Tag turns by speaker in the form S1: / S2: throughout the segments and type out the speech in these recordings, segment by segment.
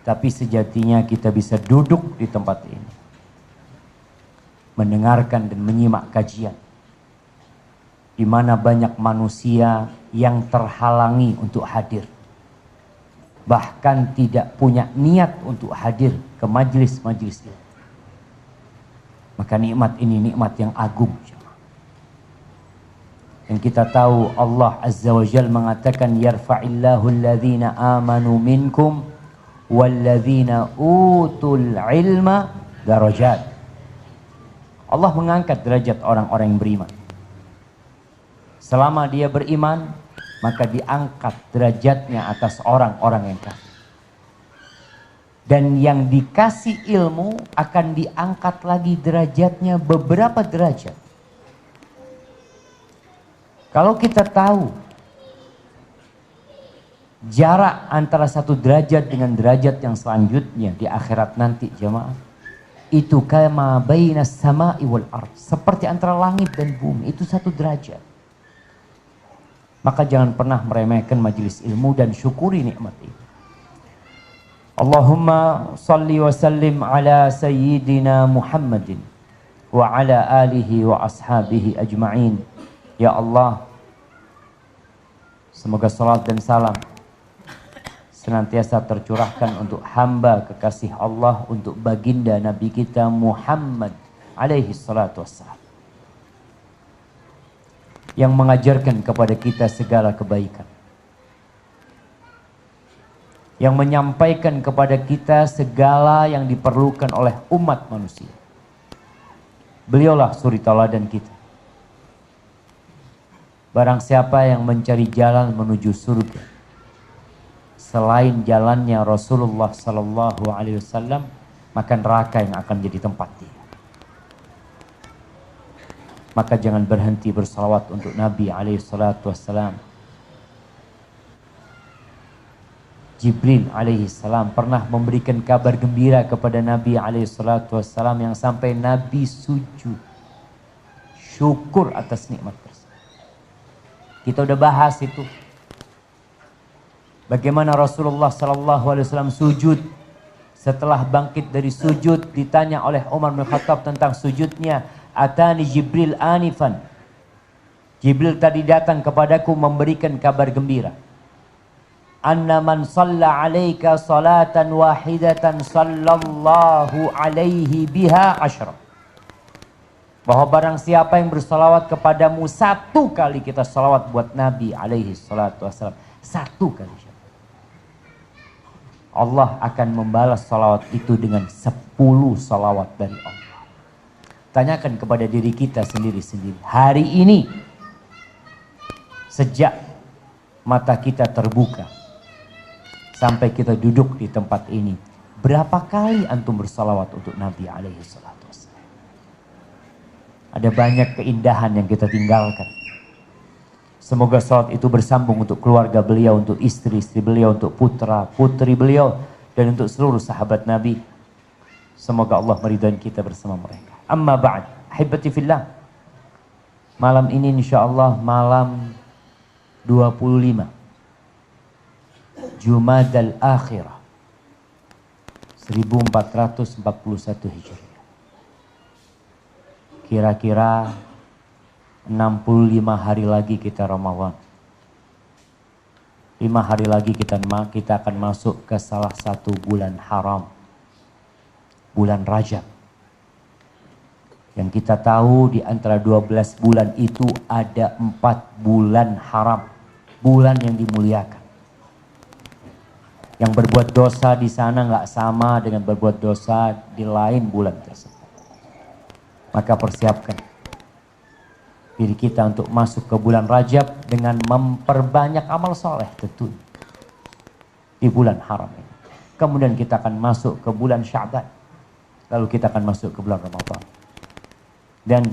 S1: Tapi sejatinya kita bisa duduk di tempat ini, mendengarkan dan menyimak kajian, di mana banyak manusia yang terhalangi untuk hadir, bahkan tidak punya niat untuk hadir ke majelis-majelis ini. Maka nikmat ini nikmat yang agung. Dan kita tahu Allah Azza wa Jalla mengatakan yarfa'illahu alladhina amanu minkum walladzina utul ilma darajat. Allah mengangkat derajat orang-orang yang beriman. Selama dia beriman, maka diangkat derajatnya atas orang-orang yang kafir. Dan yang dikasih ilmu akan diangkat lagi derajatnya beberapa derajat. Kalau kita tahu jarak antara satu derajat dengan derajat yang selanjutnya di akhirat nanti, jemaah, itu kama bainas sama'i wal ardh, seperti antara langit dan bumi, itu satu derajat. Maka jangan pernah meremehkan majelis ilmu dan syukuri nikmat ini. Allahumma salli wa sallim ala sayyidina Muhammadin wa ala alihi wa ashabihi ajma'in. Ya Allah, semoga salat dan salam senantiasa tercurahkan untuk hamba kekasih Allah, untuk baginda Nabi kita Muhammad alaihi salatu wassalam, yang mengajarkan kepada kita segala kebaikan, yang menyampaikan kepada kita segala yang diperlukan oleh umat manusia. Beliaulah suri tauladan kita. Barang siapa yang mencari jalan menuju surga selain jalannya Rasulullah sallallahu alaihi wasallam, maka neraka yang akan jadi tempat dia. Maka jangan berhenti bersalawat untuk Nabi alaihi salatu wassalam. Jibril alaihi salam pernah memberikan kabar gembira kepada Nabi alaihi salatu wassalam yang sampai Nabi sujud syukur atas nikmat tersebut. Kita udah bahas itu. Bagaimana Rasulullah sallallahu alaihi wasallam sujud. Setelah bangkit dari sujud, ditanya oleh Umar bin Khattab tentang sujudnya. Atani Jibril anifan. Jibril tadi datang kepadaku memberikan kabar gembira. Anna man shalla alaika salatan wahidatan sallallahu alaihi biha asyra. Bahwa barang siapa yang bersalawat kepadamu satu kali, kita salawat buat Nabi alaihi salatu wassalam, satu kali, Allah akan membalas salawat itu dengan 10 salawat dari Allah. Tanyakan kepada diri kita sendiri-sendiri. Hari ini, sejak mata kita terbuka sampai kita duduk di tempat ini, berapa kali antum bersalawat untuk Nabi alaihi salatu wassalam? Ada banyak keindahan yang kita tinggalkan. Semoga salat itu bersambung untuk keluarga beliau, untuk istri-istri beliau, untuk putra-putri beliau, dan untuk seluruh sahabat Nabi. Semoga Allah meridhai kita bersama mereka. Amma ba'd, ahibati fillah. Malam ini insyaallah malam 25 Jumadal Akhirah 1441 Hijriah. Kira-kira 65 hari lagi kita Ramadan. 5 hari lagi kita akan masuk ke salah satu bulan haram, bulan Rajab. Yang kita tahu di antara 12 bulan itu ada 4 bulan haram, bulan yang dimuliakan. Yang berbuat dosa di sana nggak sama dengan berbuat dosa di lain bulan tersebut. Maka persiapkan diri kita untuk masuk ke bulan Rajab dengan memperbanyak amal soleh tentu di bulan haram ini. Kemudian kita akan masuk ke bulan Sya'ban. Lalu kita akan masuk ke bulan Ramadan. Dan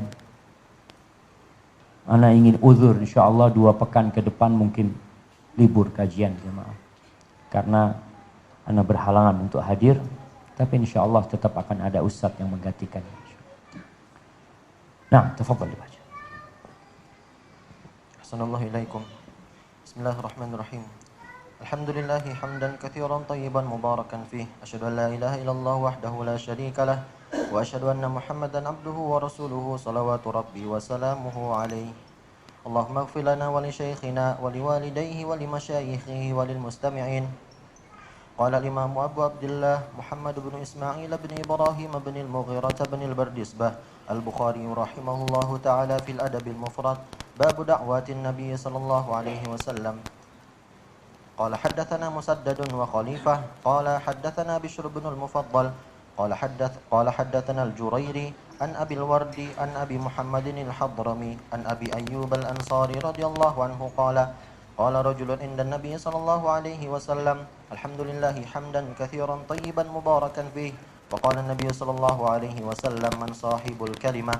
S1: ana ingin uzur insyaallah 2 pekan ke depan mungkin libur kajian jemaah. Karena ana berhalangan untuk hadir, tapi insyaallah tetap akan ada ustadz yang menggantikan. Nah, tafadhal dibaca.
S2: Assalamualaikum. Bismillahirrahmanirrahim. الحمد لله حمدا كثيرا طيبا مباركا فيه أشهد أن لا إله إلا الله وحده لا شريك له وأشهد أن محمدا عبده ورسوله صلوات ربي وسلامه عليه اللهم اغفر لنا ولشيخنا ولوالديه ولمشايخه وللمستمعين. قال الإمام أبو عبد الله محمد بن إسماعيل بن إبراهيم بن المغيرة بن البردسبة البخاري رحمه الله تعالى في الأدب المفرد باب دعوات النبي صلى الله عليه وسلم. قال حدثنا مسدد وخليفة قال حدثنا بشر بن المفضل قال حدثنا الجريري عن أبي الورد عن أبي محمد الحضرمي عن أبي أيوب الأنصاري رضي الله عنه قال رجل عند النبي صلى الله عليه وسلم الحمد لله حمدا كثيرا طيبا مباركا فيه وقال النبي صلى الله عليه وسلم من صاحب الكلمة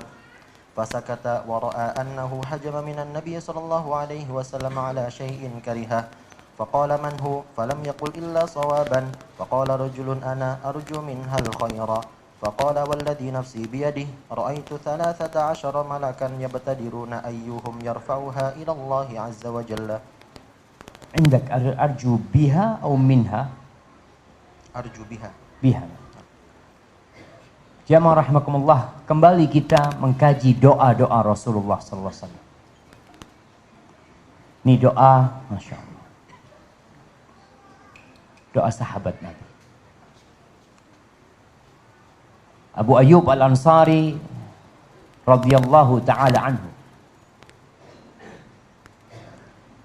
S2: فسكت ورأى أنه حجم من النبي صلى الله عليه وسلم على شيء كرهه فقال من هو فلم يقل إلا صوابا فقال رجل أنا أرجو منها الخير فقال والذي نفسي بيده رأيت 13 ملكا يبتدرون أيهم يرفعها إلى الله عز وجل.
S1: عندك أرجو بها أو منها؟
S2: أرجو بها.
S1: Biha. Jamaah rahimakumullah, kembali kita mengkaji doa-doa Rasulullah sallallahu alaihi wasallam. Ini doa, Masya Allah. Doa sahabat Nabi. Abu Ayyub Al-Ansari radhiyallahu taala anhu.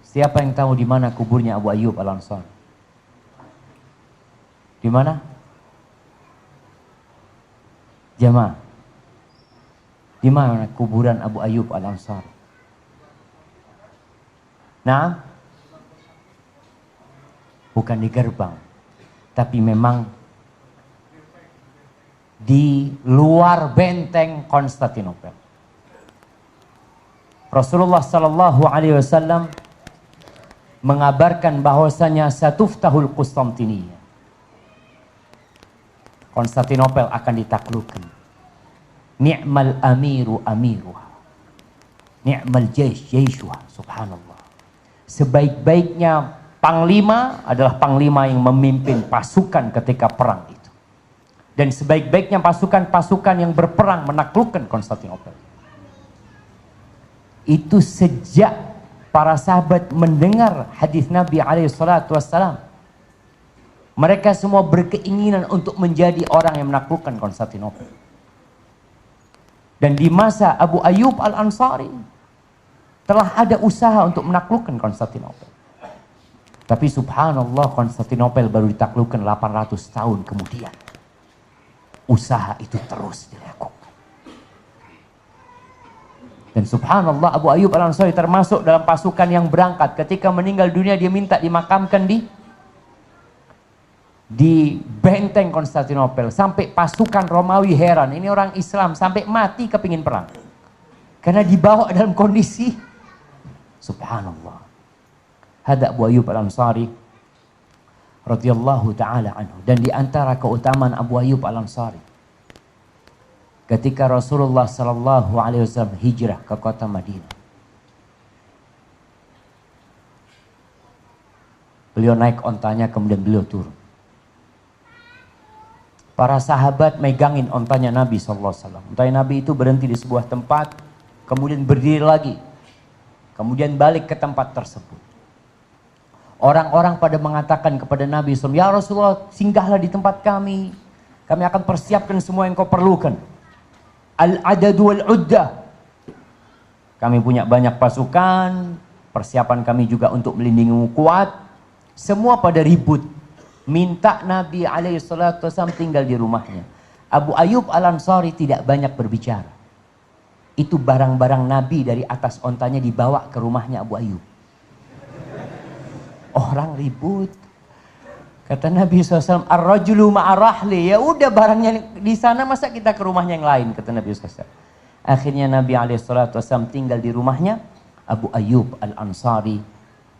S1: Siapa yang tahu di mana kuburnya Abu Ayyub Al-Ansari? Di mana? Jamaah. Di mana kuburan Abu Ayyub Al-Ansari? Nah, bukan di gerbang, tapi memang di luar benteng Konstantinopel. Rasulullah sallallahu alaihi wasallam mengabarkan bahwasanya satuftahul Konstantiniyah. Konstantinopel akan ditaklukkan. Ni'mal amiru amiruha. Ni'mal jaysh jayshuha. Subhanallah. Sebaik-baiknya panglima adalah panglima yang memimpin pasukan ketika perang itu. Dan sebaik-baiknya pasukan-pasukan yang berperang menaklukkan Konstantinopel. Itu sejak para sahabat mendengar hadis Nabi SAW. Mereka semua berkeinginan untuk menjadi orang yang menaklukkan Konstantinopel. Dan di masa Abu Ayyub Al-Ansari telah ada usaha untuk menaklukkan Konstantinopel. Tapi subhanallah, Konstantinopel baru ditaklukkan 800 tahun kemudian. Usaha itu terus dilakukan. Dan subhanallah, Abu Ayyub Al-Ansari termasuk dalam pasukan yang berangkat. Ketika meninggal dunia, dia minta dimakamkan di benteng Konstantinopel. Sampai pasukan Romawi heran, ini orang Islam sampai mati kepingin perang. Karena dibawa dalam kondisi subhanallah. Hada Abu Ayyub Al-Ansari radhiyallahu taala anhu. Dan di antara keutamaan Abu Ayyub Al-Ansari, ketika Rasulullah sallallahu alaihi wasallam hijrah ke kota Madinah, beliau naik ontanya, kemudian beliau turun. Para sahabat megangin ontanya Nabi SAW. Ontanya Nabi itu berhenti di sebuah tempat, kemudian berdiri lagi, kemudian balik ke tempat tersebut. Orang-orang pada mengatakan kepada Nabi SAW, ya Rasulullah, singgahlah di tempat kami. Kami akan persiapkan semua yang kau perlukan. Al-adadu wal-uddah. Kami punya banyak pasukan, persiapan kami juga untuk melindungimu kuat. Semua pada ribut. Minta Nabi SAW tinggal di rumahnya. Abu Ayyub Al-Ansari tidak banyak berbicara. Itu barang-barang Nabi dari atas ontanya dibawa ke rumahnya Abu Ayyub. Orang ribut. Kata Nabi SAW, ar-rajulu ma'arahli. Ya udah, barangnya di sana, masa kita ke rumahnya yang lain, kata Nabi SAW. Akhirnya Nabi SAW tinggal di rumahnya Abu Ayyub Al-Ansari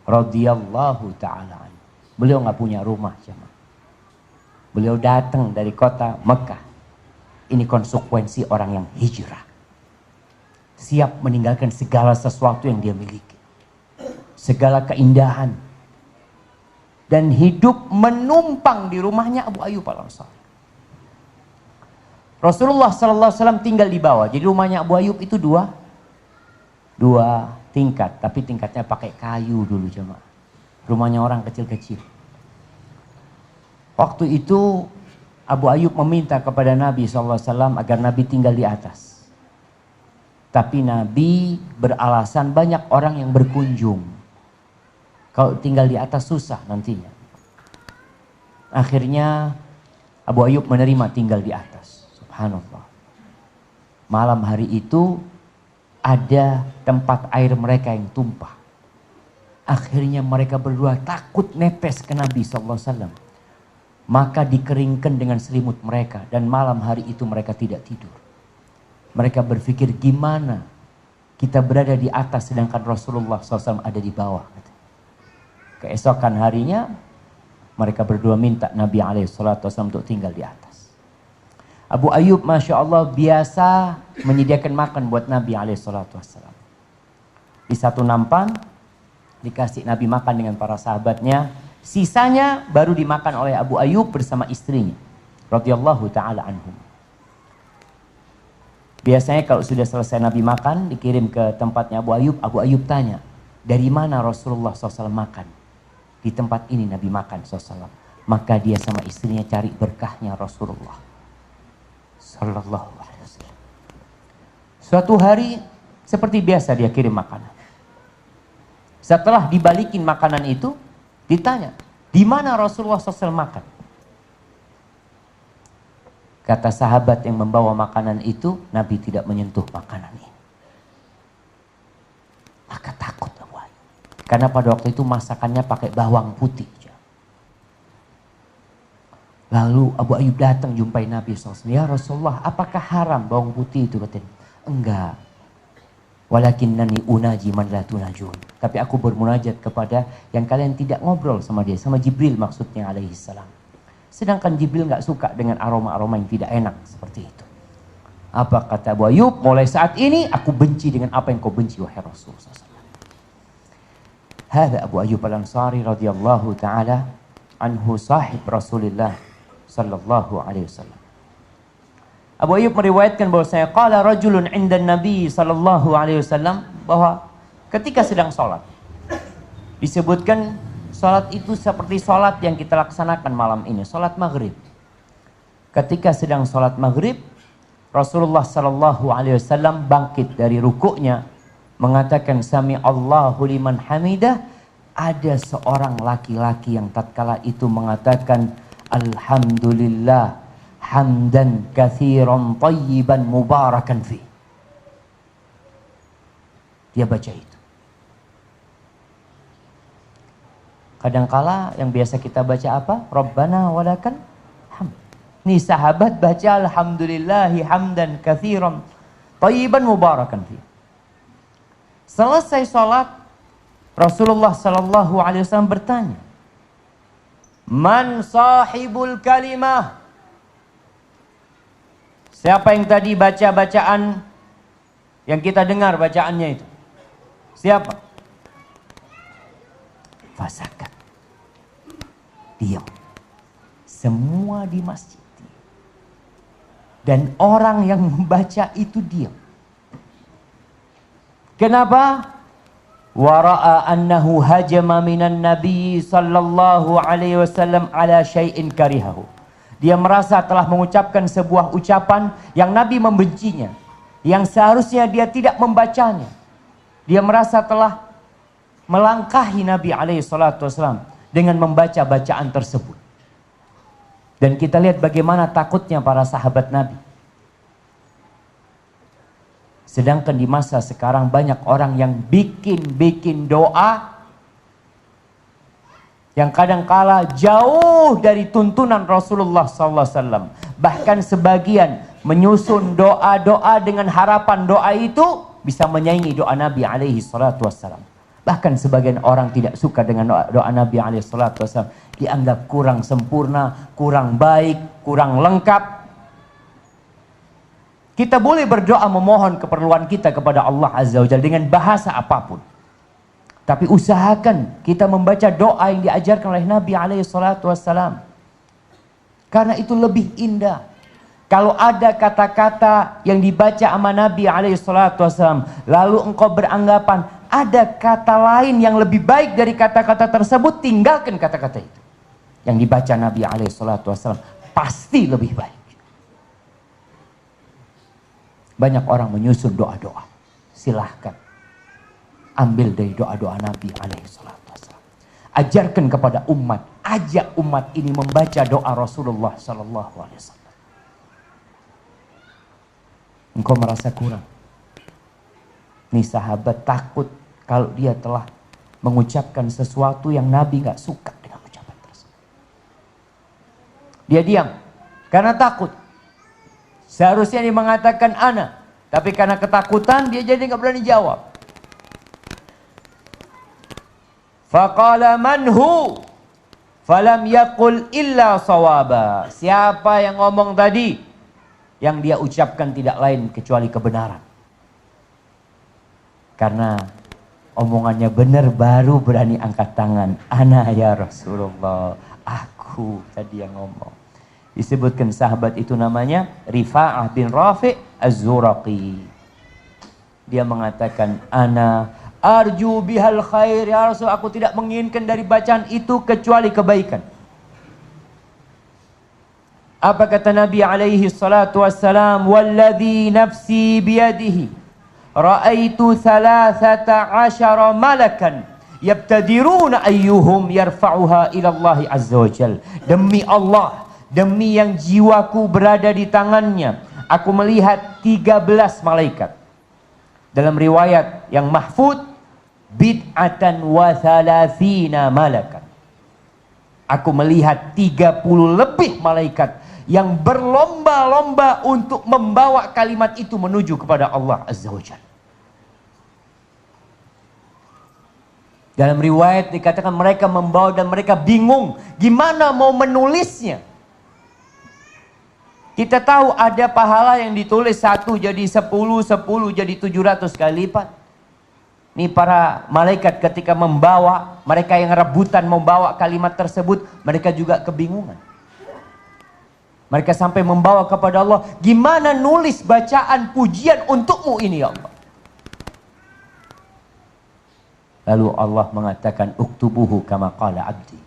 S1: radhiyallahu ta'ala. Beliau nggak punya rumah, jemaah. Beliau datang dari kota Mekah. Ini konsekuensi orang yang hijrah. Siap meninggalkan segala sesuatu yang dia miliki. Segala keindahan. dan hidup menumpang di rumahnya Abu Ayyub Al-Ansari. Rasulullah sallallahu alaihi wasallam tinggal di bawah. Jadi rumahnya Abu Ayyub itu dua tingkat, tapi tingkatnya pakai kayu dulu jemaah. Rumahnya orang kecil-kecil. Waktu itu Abu Ayyub meminta kepada Nabi sallallahu alaihi wasallam agar Nabi tinggal di atas. Tapi Nabi beralasan banyak orang yang berkunjung. Kalau tinggal di atas susah nantinya. Akhirnya Abu Ayyub menerima tinggal di atas. Subhanallah. Malam hari itu ada tempat air mereka yang tumpah. Akhirnya mereka berdua takut netes ke Nabi sallallahu alaihi wasallam. Maka dikeringkan dengan selimut mereka dan malam hari itu mereka tidak tidur. Mereka berpikir gimana kita berada di atas sedangkan Rasulullah SAW ada di bawah. Keesokan harinya mereka berdua minta Nabi SAW untuk tinggal di atas. Abu Ayyub Masya Allah biasa menyediakan makan buat Nabi SAW. Di satu nampan dikasih Nabi makan dengan para sahabatnya. Sisanya baru dimakan oleh Abu Ayyub bersama istrinya. Radhiyallahu ta'ala anhum. Biasanya kalau sudah selesai Nabi makan, dikirim ke tempatnya Abu Ayyub tanya, dari mana Rasulullah SAW makan? Di tempat ini Nabi makan SAW. Maka dia sama istrinya cari berkahnya Rasulullah Sallallahu Alaihi Wasallam. Suatu hari seperti biasa dia kirim makanan. Setelah dibalikin makanan itu, ditanya, di mana Rasulullah SAW makan? Kata sahabat yang membawa makanan itu, Nabi tidak menyentuh makanan ini. Maka takut Abu Ayyub. Karena pada waktu itu masakannya pakai bawang putih. Lalu Abu Ayyub datang jumpai Nabi SAW. Ya Rasulullah, apakah haram bawang putih itu? Katanya, enggak. Walakinnani unaji man la tunajun. Tapi aku bermunajat kepada yang kalian tidak ngobrol sama dia. Sama Jibril maksudnya alaihi salam. Sedangkan Jibril nggak suka dengan aroma-aroma yang tidak enak seperti itu. Apa kata Abu Ayyub? Mulai saat ini aku benci dengan apa yang kau benci wahai Rasulullah SAW. Hada Abu Ayyub Al-Ansari radhiyallahu ta'ala anhu sahib Rasulullah sallallahu alaihi wasallam. Abu Ayyub meriwayatkan bahwasanya qala rajulun 'inda Nabi sallallahu alaihi wasallam, bahwa ketika sedang sholat disebutkan sholat itu seperti sholat yang kita laksanakan malam ini, sholat maghrib. Ketika sedang sholat maghrib, Rasulullah sallallahu alaihi wasallam bangkit dari rukuknya mengatakan sami Allahu liman hamidah. Ada seorang laki-laki yang tatkala itu mengatakan alhamdulillah hamdan katsiran thayyiban mubarakan fi. Dia baca itu. Kadangkala yang biasa kita baca apa? Rabbana walakal hamd. Nih sahabat baca alhamdulillahi hamdan katsiran thayyiban mubarakan fi. Selesai sholat, Rasulullah sallallahu alaihi wasallam bertanya, man sahibul kalimah? Siapa yang tadi baca bacaan yang kita dengar bacaannya itu? Siapa? Fasakat. Diam. Semua di masjid. Dan orang yang membaca itu diam. Kenapa? Wara'a annahu hajama minan nabi sallallahu alaihi wasallam ala syai'in karihahu. Dia merasa telah mengucapkan sebuah ucapan yang Nabi membencinya, yang seharusnya dia tidak membacanya. Dia merasa telah melangkahi Nabi alaihi salatu wasallam dengan membaca bacaan tersebut. Dan kita lihat bagaimana takutnya para sahabat Nabi. Sedangkan di masa sekarang banyak orang yang bikin doa yang kadangkala jauh dari tuntunan Rasulullah SAW. Bahkan sebagian menyusun doa-doa dengan harapan doa itu bisa menyaingi doa Nabi alaihi salatu wassalam. Bahkan sebagian orang tidak suka dengan doa Nabi alaihi salatu wassalam. Dianggap kurang sempurna, kurang baik, kurang lengkap. Kita boleh berdoa memohon keperluan kita kepada Allah Azza wa Jalla dengan bahasa apapun. Tapi usahakan kita membaca doa yang diajarkan oleh Nabi SAW. Karena itu lebih indah. Kalau ada kata-kata yang dibaca sama Nabi SAW, lalu engkau beranggapan ada kata lain yang lebih baik dari kata-kata tersebut, tinggalkan kata-kata itu. Yang dibaca Nabi SAW pasti lebih baik. Banyak orang menyusun doa-doa. Silahkan ambil dari doa-doa Nabi SAW. Ajarkan kepada umat, ajak umat ini membaca doa Rasulullah SAW. Engkau merasa kurang. Nih sahabat takut kalau dia telah mengucapkan sesuatu yang Nabi gak suka dengan ucapan tersebut. Dia diam karena takut. Seharusnya dia mengatakan ana, tapi karena ketakutan dia jadi gak berani jawab. Faqala manhu falam yaqul illa sawaba. Siapa yang ngomong tadi? Yang dia ucapkan tidak lain kecuali kebenaran. Karena omongannya benar baru berani angkat tangan. Ana ya Rasulullah, aku tadi yang ngomong. Disebutkan sahabat itu namanya Rifa'ah bin Rafi' Az-Zuraqi. Dia mengatakan, ana arju bihal khair ya Rasul, aku tidak menginginkan dari bacaan itu kecuali kebaikan. Apa kata Nabi alaihi salatu wassalam? Walladhi nafsi biyadihi ra'aitu 13 malakan yabtadiruna ayyuhum yarfa'uha ila Allah azza wa jal. Demi Allah, demi yang jiwaku berada di tangannya, aku melihat 13 malaikat. Dalam riwayat yang mahfud, bid'atan wa 30 malakan. Aku melihat 30 lebih malaikat yang berlomba-lomba untuk membawa kalimat itu menuju kepada Allah Azza wa Jalla. Dalam riwayat dikatakan mereka membawa dan mereka bingung gimana mau menulisnya. Kita tahu ada pahala yang ditulis 1 jadi 10, 10 jadi 700 kali lipat. Ini para malaikat ketika membawa, mereka yang rebutan membawa kalimat tersebut, mereka juga kebingungan. Mereka sampai membawa kepada Allah, gimana nulis bacaan pujian untukmu ini ya Allah. Lalu Allah mengatakan, uktubuhu kama qala abdi.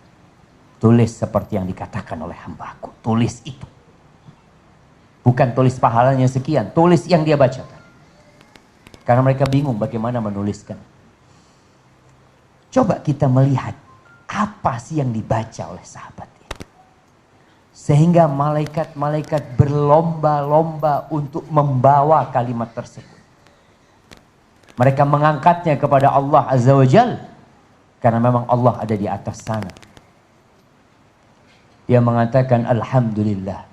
S1: Tulis seperti yang dikatakan oleh hambaku. Tulis itu. Bukan tulis pahalanya sekian, tulis yang dia bacakan. Karena mereka bingung bagaimana menuliskan. Coba kita melihat apa sih yang dibaca oleh sahabat ini. Sehingga malaikat-malaikat berlomba-lomba untuk membawa kalimat tersebut. Mereka mengangkatnya kepada Allah Azza wa Jal. Karena memang Allah ada di atas sana. Dia mengatakan alhamdulillah.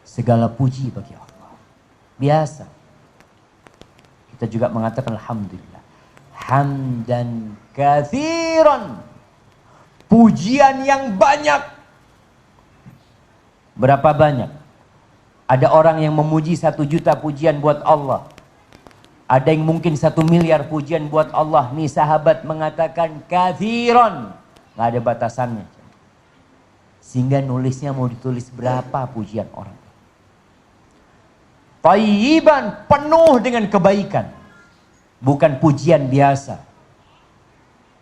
S1: Segala puji bagi Allah. Biasa. Kita juga mengatakan alhamdulillah. Hamdan katsiran. Pujian yang banyak. Berapa banyak? Ada orang yang memuji 1 juta pujian buat Allah. Ada yang mungkin 1 miliar pujian buat Allah. Nih sahabat mengatakan katsiran. Nggak ada batasannya. Sehingga nulisnya mau ditulis berapa pujian orang. Thayyiban, penuh dengan kebaikan. Bukan pujian biasa.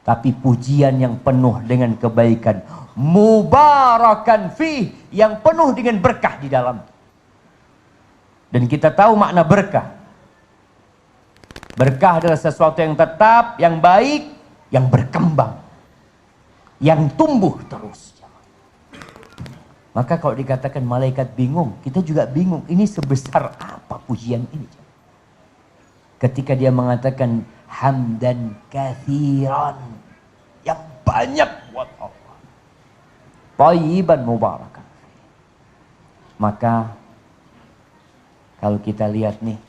S1: Tapi pujian yang penuh dengan kebaikan. Mubarakan fih, yang penuh dengan berkah di dalam. Dan kita tahu makna berkah. Berkah adalah sesuatu yang tetap, yang baik, yang berkembang. Yang tumbuh terus. Maka kalau dikatakan malaikat bingung, kita juga bingung. Ini sebesar apa pujian ini? Ketika dia mengatakan hamdan katsiran, yang banyak buat Allah. Thayyiban mubarakan. Maka kalau kita lihat nih,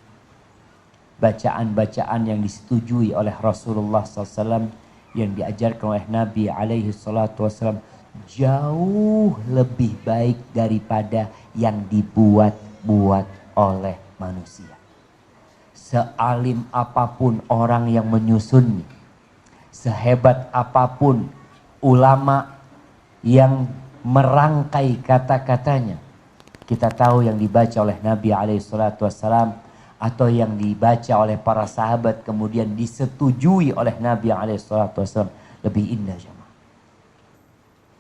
S1: bacaan-bacaan yang disetujui oleh Rasulullah SAW, yang diajarkan oleh Nabi SAW, jauh lebih baik daripada yang dibuat-buat oleh manusia. Sealim apapun orang yang menyusunnya, sehebat apapun ulama yang merangkai kata-katanya, kita tahu yang dibaca oleh Nabi SAW atau yang dibaca oleh para sahabat kemudian disetujui oleh Nabi SAW lebih indah jemaah.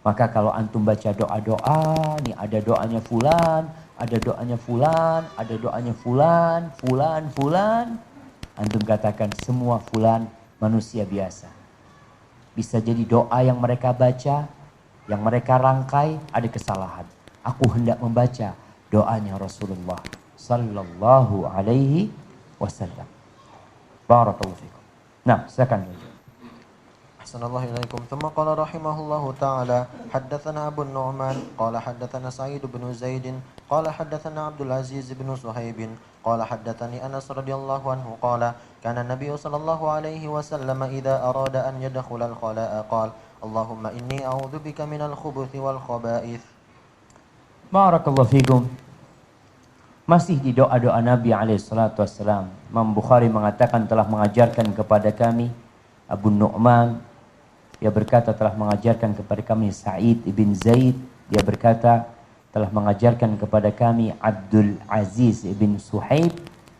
S1: Maka kalau antum baca doa-doa, nih ada doanya fulan, ada doanya fulan, ada doanya fulan, fulan, antum katakan semua fulan manusia biasa. Bisa jadi doa yang mereka baca, yang mereka rangkai ada kesalahan. Aku hendak membaca doanya Rasulullah sallallahu alaihi wasallam. Barakallahu fikum. Nah, silakan.
S2: أحسن الله إليكم. ثم قال رحمه الله تعالى: حدثنا أبو النعمان قال حدثنا سعيد بن زيد قال حدثنا عبد العزيز بن صهيب قال حدثني أنس رضي الله عنه قال كان النبي صلى الله عليه وسلم إذا أراد أن يدخل الخلاء قال اللهم إني أعوذ بك من الخبث والخبائث.
S1: Barakallahu fikum. Masih di doa-doa Nabi SAW, Imam Bukhari mengatakan telah mengajarkan kepada kami Abu Nu'man, dia berkata telah mengajarkan kepada kami Sa'id ibn Zaid, dia berkata telah mengajarkan kepada kami Abdul Aziz ibn Suhaib,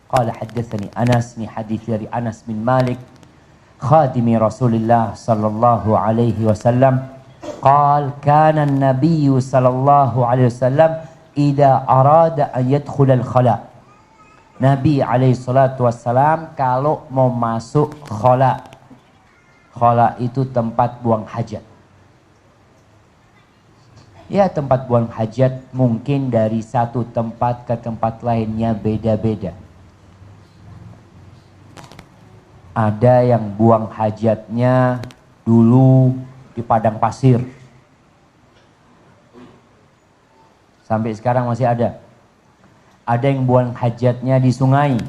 S1: qala haddatsani Anas, ni hadis dari Anas bin Malik khadimi Rasulullah sallallahu alaihi wasallam, qala kana an-nabiy sallallahu alaihi wasallam idza arada an yadkhul al-khala. Nabi alaihi salatu wasallam kalau mau masuk khala. Khala itu tempat buang hajat. Ya, tempat buang hajat mungkin dari satu tempat ke tempat lainnya beda-beda. Ada yang buang hajatnya dulu di padang pasir. Sampai sekarang masih ada. Ada yang buang hajatnya di sungai.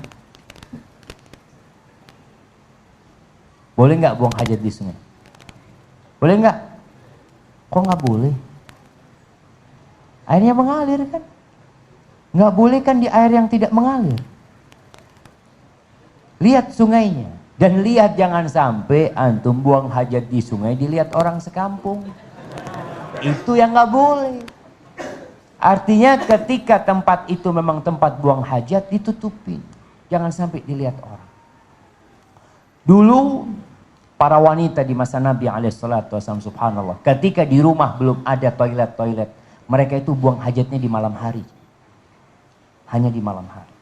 S1: Boleh nggak buang hajat di sungai? Boleh nggak? Kok nggak boleh? Airnya mengalir kan? Nggak boleh kan di air yang tidak mengalir? Lihat sungainya. Dan lihat jangan sampai antum buang hajat di sungai dilihat orang sekampung. Itu yang nggak boleh. Artinya ketika tempat itu memang tempat buang hajat, ditutupin. Jangan sampai dilihat orang. Dulu para wanita di masa Nabi alaihissalatu wassalam, subhanallah, ketika di rumah belum ada toilet, mereka itu buang hajatnya di malam hari. Hanya di malam hari.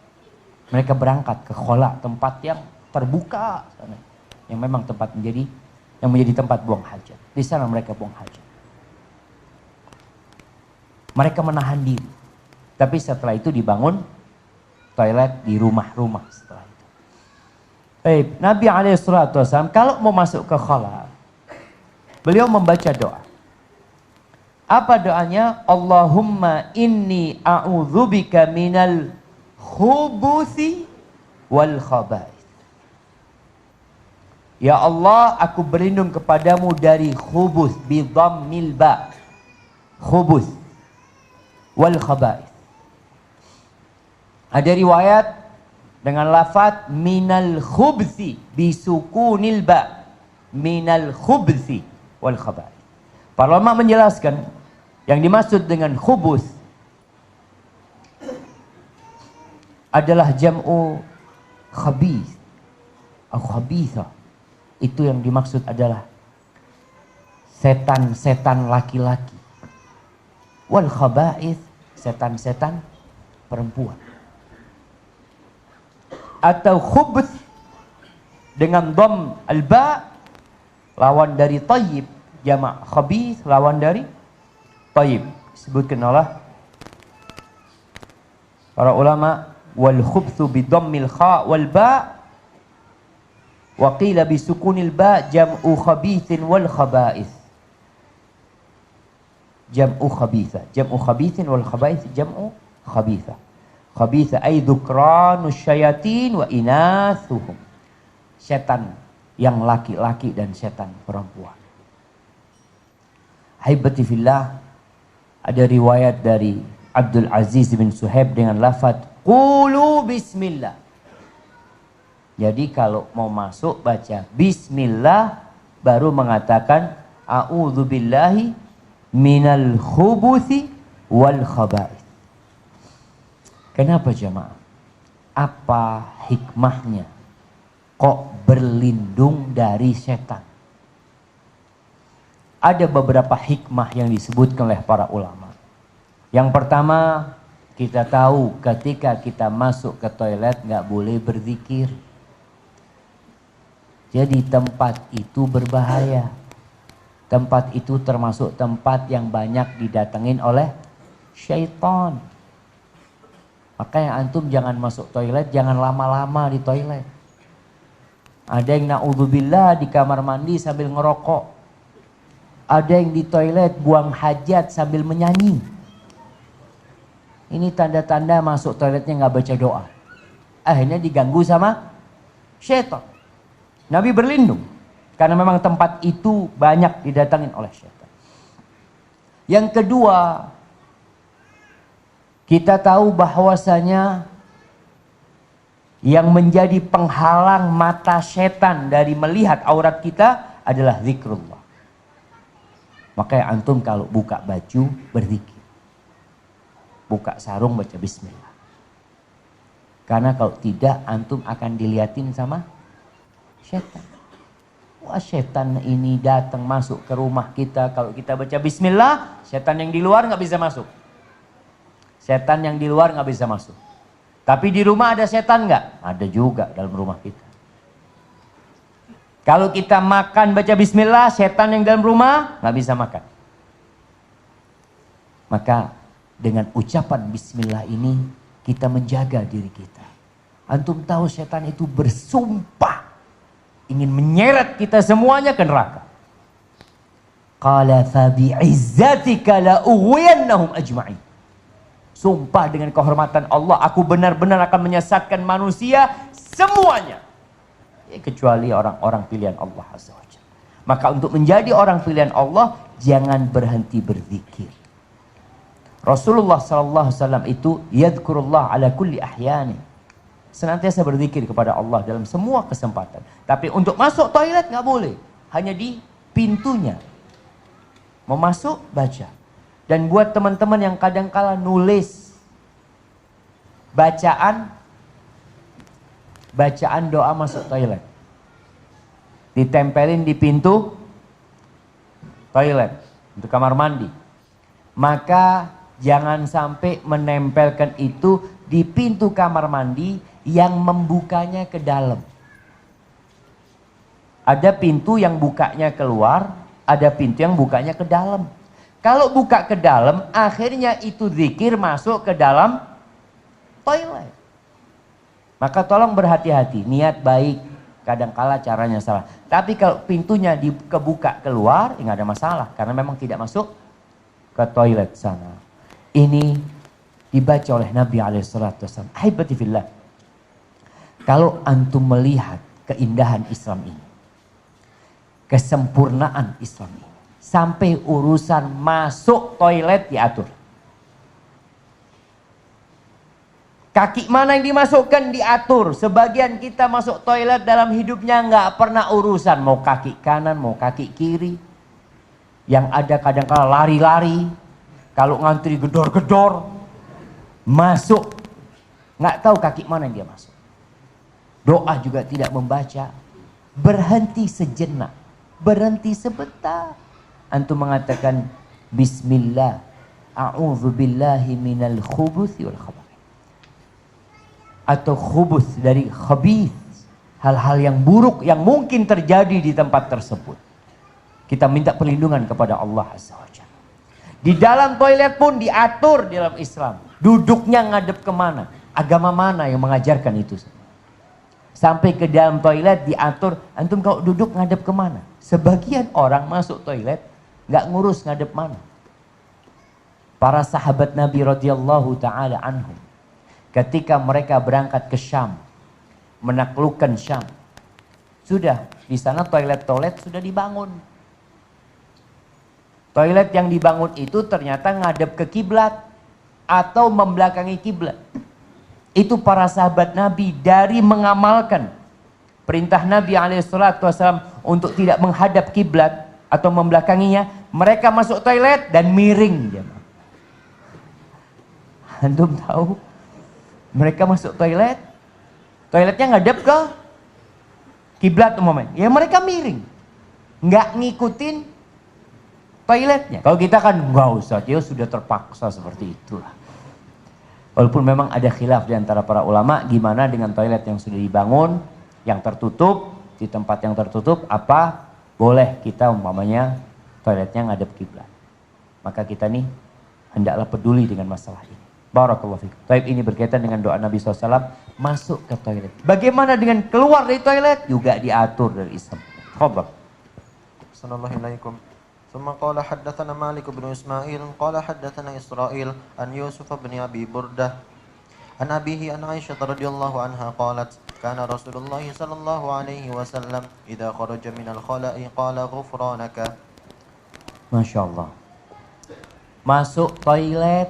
S1: Mereka berangkat ke khala, tempat yang terbuka sana, yang memang tempat menjadi tempat buang hajat. Di sana mereka buang hajat. Mereka menahan diri. Tapi setelah itu dibangun toilet di rumah-rumah setelah itu. Baik, Nabi SAW kalau mau masuk ke khala, beliau membaca doa. Apa doanya? Allahumma inni a'udzubika minal khubuthi wal khaba'ith. Ya Allah, aku berlindung kepadamu dari khubuth bi dhammil ba. Khubuth wal khaba'ith. Ada riwayat dengan lafaz minal khubthi bisukunil ba, minal khubthi wal khaba'ith. Para ulama menjelaskan yang dimaksud dengan khubuth adalah jam'u khabith atau khabitha. Itu yang dimaksud adalah setan-setan laki-laki. Wal khaba'ith, setan-setan perempuan. Atau khubth dengan dham al-ba, lawan dari tayyib, jamak khabith lawan dari tayyib. Disebutkan oleh para ulama, wal khubthu bi dhammil kha wal ba wa qila bi sukunil ba jam'u khabithin wal khaba'ith. Jam'u khabitha, jam'u khabithin wal khaba'ith jam'u khabitha. Khabitha ay dzukranus syayatin wa inathuhum. Setan yang laki-laki dan setan perempuan. Haibati fillah, ada riwayat dari Abdul Aziz bin Suhaib dengan lafaz qulu bismillah. Jadi kalau mau masuk baca bismillah baru mengatakan a'udzubillahi minal khubuthi wal khaba'ith. Kenapa jemaah? Apa hikmahnya kok berlindung dari setan? Ada beberapa hikmah yang disebutkan oleh para ulama. Yang pertama, kita tahu ketika kita masuk ke toilet nggak boleh berzikir. Jadi tempat itu berbahaya. Tempat itu termasuk tempat yang banyak didatengin oleh syaitan. Makanya antum jangan masuk toilet, jangan lama-lama di toilet. Ada yang na'udzubillah di kamar mandi sambil ngerokok. Ada yang di toilet buang hajat sambil menyanyi. Ini tanda-tanda masuk toiletnya nggak baca doa. Akhirnya diganggu sama syaitan. Nabi berlindung. Karena memang tempat itu banyak didatangin oleh syaitan. Yang kedua, kita tahu bahwasanya yang menjadi penghalang mata syaitan dari melihat aurat kita adalah zikrullah. Makanya antum kalau buka baju berzikir. Buka sarung baca bismillah. Karena kalau tidak antum akan diliatin sama syaitan. Wah, syaitan ini datang masuk ke rumah kita. Kalau kita baca bismillah, syaitan yang di luar nggak bisa masuk. Syaitan yang di luar nggak bisa masuk. Tapi di rumah ada syaitan nggak? Ada juga dalam rumah kita. Kalau kita makan baca bismillah, syaitan yang dalam rumah nggak bisa makan. Maka dengan ucapan bismillah ini kita menjaga diri kita. Antum tahu syaitan itu bersumpah ingin menyeret kita semuanya ke neraka. Qala fa bi'izzatika la ughwiyannahum ajma'in. Sumpah dengan kehormatan Allah, aku benar-benar akan menyesatkan manusia semuanya. Kecuali orang-orang pilihan Allah Azza wa Jalla. Maka untuk menjadi orang pilihan Allah, jangan berhenti berzikir. Rasulullah SAW itu yadhkurullah ala kulli ahyani. Senantiasa berzikir kepada Allah dalam semua kesempatan. Tapi untuk masuk toilet nggak boleh. Hanya di pintunya. Mau masuk, baca. Dan buat teman-teman yang kadang-kala nulis bacaan doa masuk toilet, ditempelin di pintu toilet untuk kamar mandi, maka jangan sampai menempelkan itu di pintu kamar mandi yang membukanya ke dalam. Ada pintu yang bukanya keluar, ada pintu yang bukanya ke dalam. Kalau buka ke dalam, akhirnya itu zikir masuk ke dalam toilet. Maka tolong berhati-hati, niat baik, kadangkala caranya salah. Tapi kalau pintunya kebuka keluar, ya nggak ada masalah. Karena memang tidak masuk ke toilet sana. Ini dibaca oleh Nabi SAW. Ahibati fillah. Kalau antum melihat keindahan Islam ini, kesempurnaan Islam ini, sampai urusan masuk toilet diatur. Kaki mana yang dimasukkan diatur. Sebagian kita masuk toilet dalam hidupnya nggak pernah urusan. Mau kaki kanan, mau kaki kiri. Yang ada kadang-kala lari-lari. Kalau ngantri gedor-gedor. Masuk. Nggak tahu kaki mana yang dia masuk. Doa juga tidak membaca. Berhenti sejenak. Berhenti sebentar. Antum mengatakan Bismillah. A'udzubillahi minal khubuthi wal khaba'ith. Atau khubuth dari khabith, hal-hal yang buruk yang mungkin terjadi di tempat tersebut. Kita minta perlindungan kepada Allah Azza wa Jalla. Di dalam toilet pun diatur di dalam Islam. Duduknya ngadep kemana? Agama mana yang mengajarkan itu? Sampai ke dalam toilet diatur, antum kalau duduk ngadep kemana? Sebagian orang masuk toilet nggak ngurus ngadep mana. Para sahabat Nabi radhiyallahu taala anhum, ketika mereka berangkat ke Syam, menaklukkan Syam, sudah di sana toilet-toilet sudah dibangun. Toilet yang dibangun itu ternyata ngadep ke kiblat atau membelakangi kiblat. Itu para sahabat Nabi dari mengamalkan perintah Nabi SAW untuk tidak menghadap kiblat atau membelakanginya, mereka masuk toilet dan miring. Antum tahu? Mereka masuk toilet, toiletnya ngadep ke kiblat umpamanya. Ya mereka miring, nggak ngikutin toiletnya. Kalau kita kan nggak usah, dia sudah terpaksa seperti itulah. Walaupun memang ada khilaf di antara para ulama, gimana dengan toilet yang sudah dibangun, yang tertutup, di tempat yang tertutup, apa boleh kita umpamanya toiletnya ngadep kiblat. Maka kita nih hendaklah peduli dengan masalah ini. Barakallahu fikum. Taib ini berkaitan dengan doa Nabi SAW masuk ke toilet. Bagaimana dengan keluar dari toilet? Juga diatur dari Islam. Khobab.
S2: Assalamualaikum. ثم قال حدثنا مالك بن إسماعيل قال حدثنا إسرائيل عن يوسف بن أبي بردة عن أبيه عن عائشة رضي الله عنها قالت كان رسول الله صلى الله عليه وسلم إذا خرج من الخلاء قال غفرانك.
S1: Masya Allah. Masuk toilet,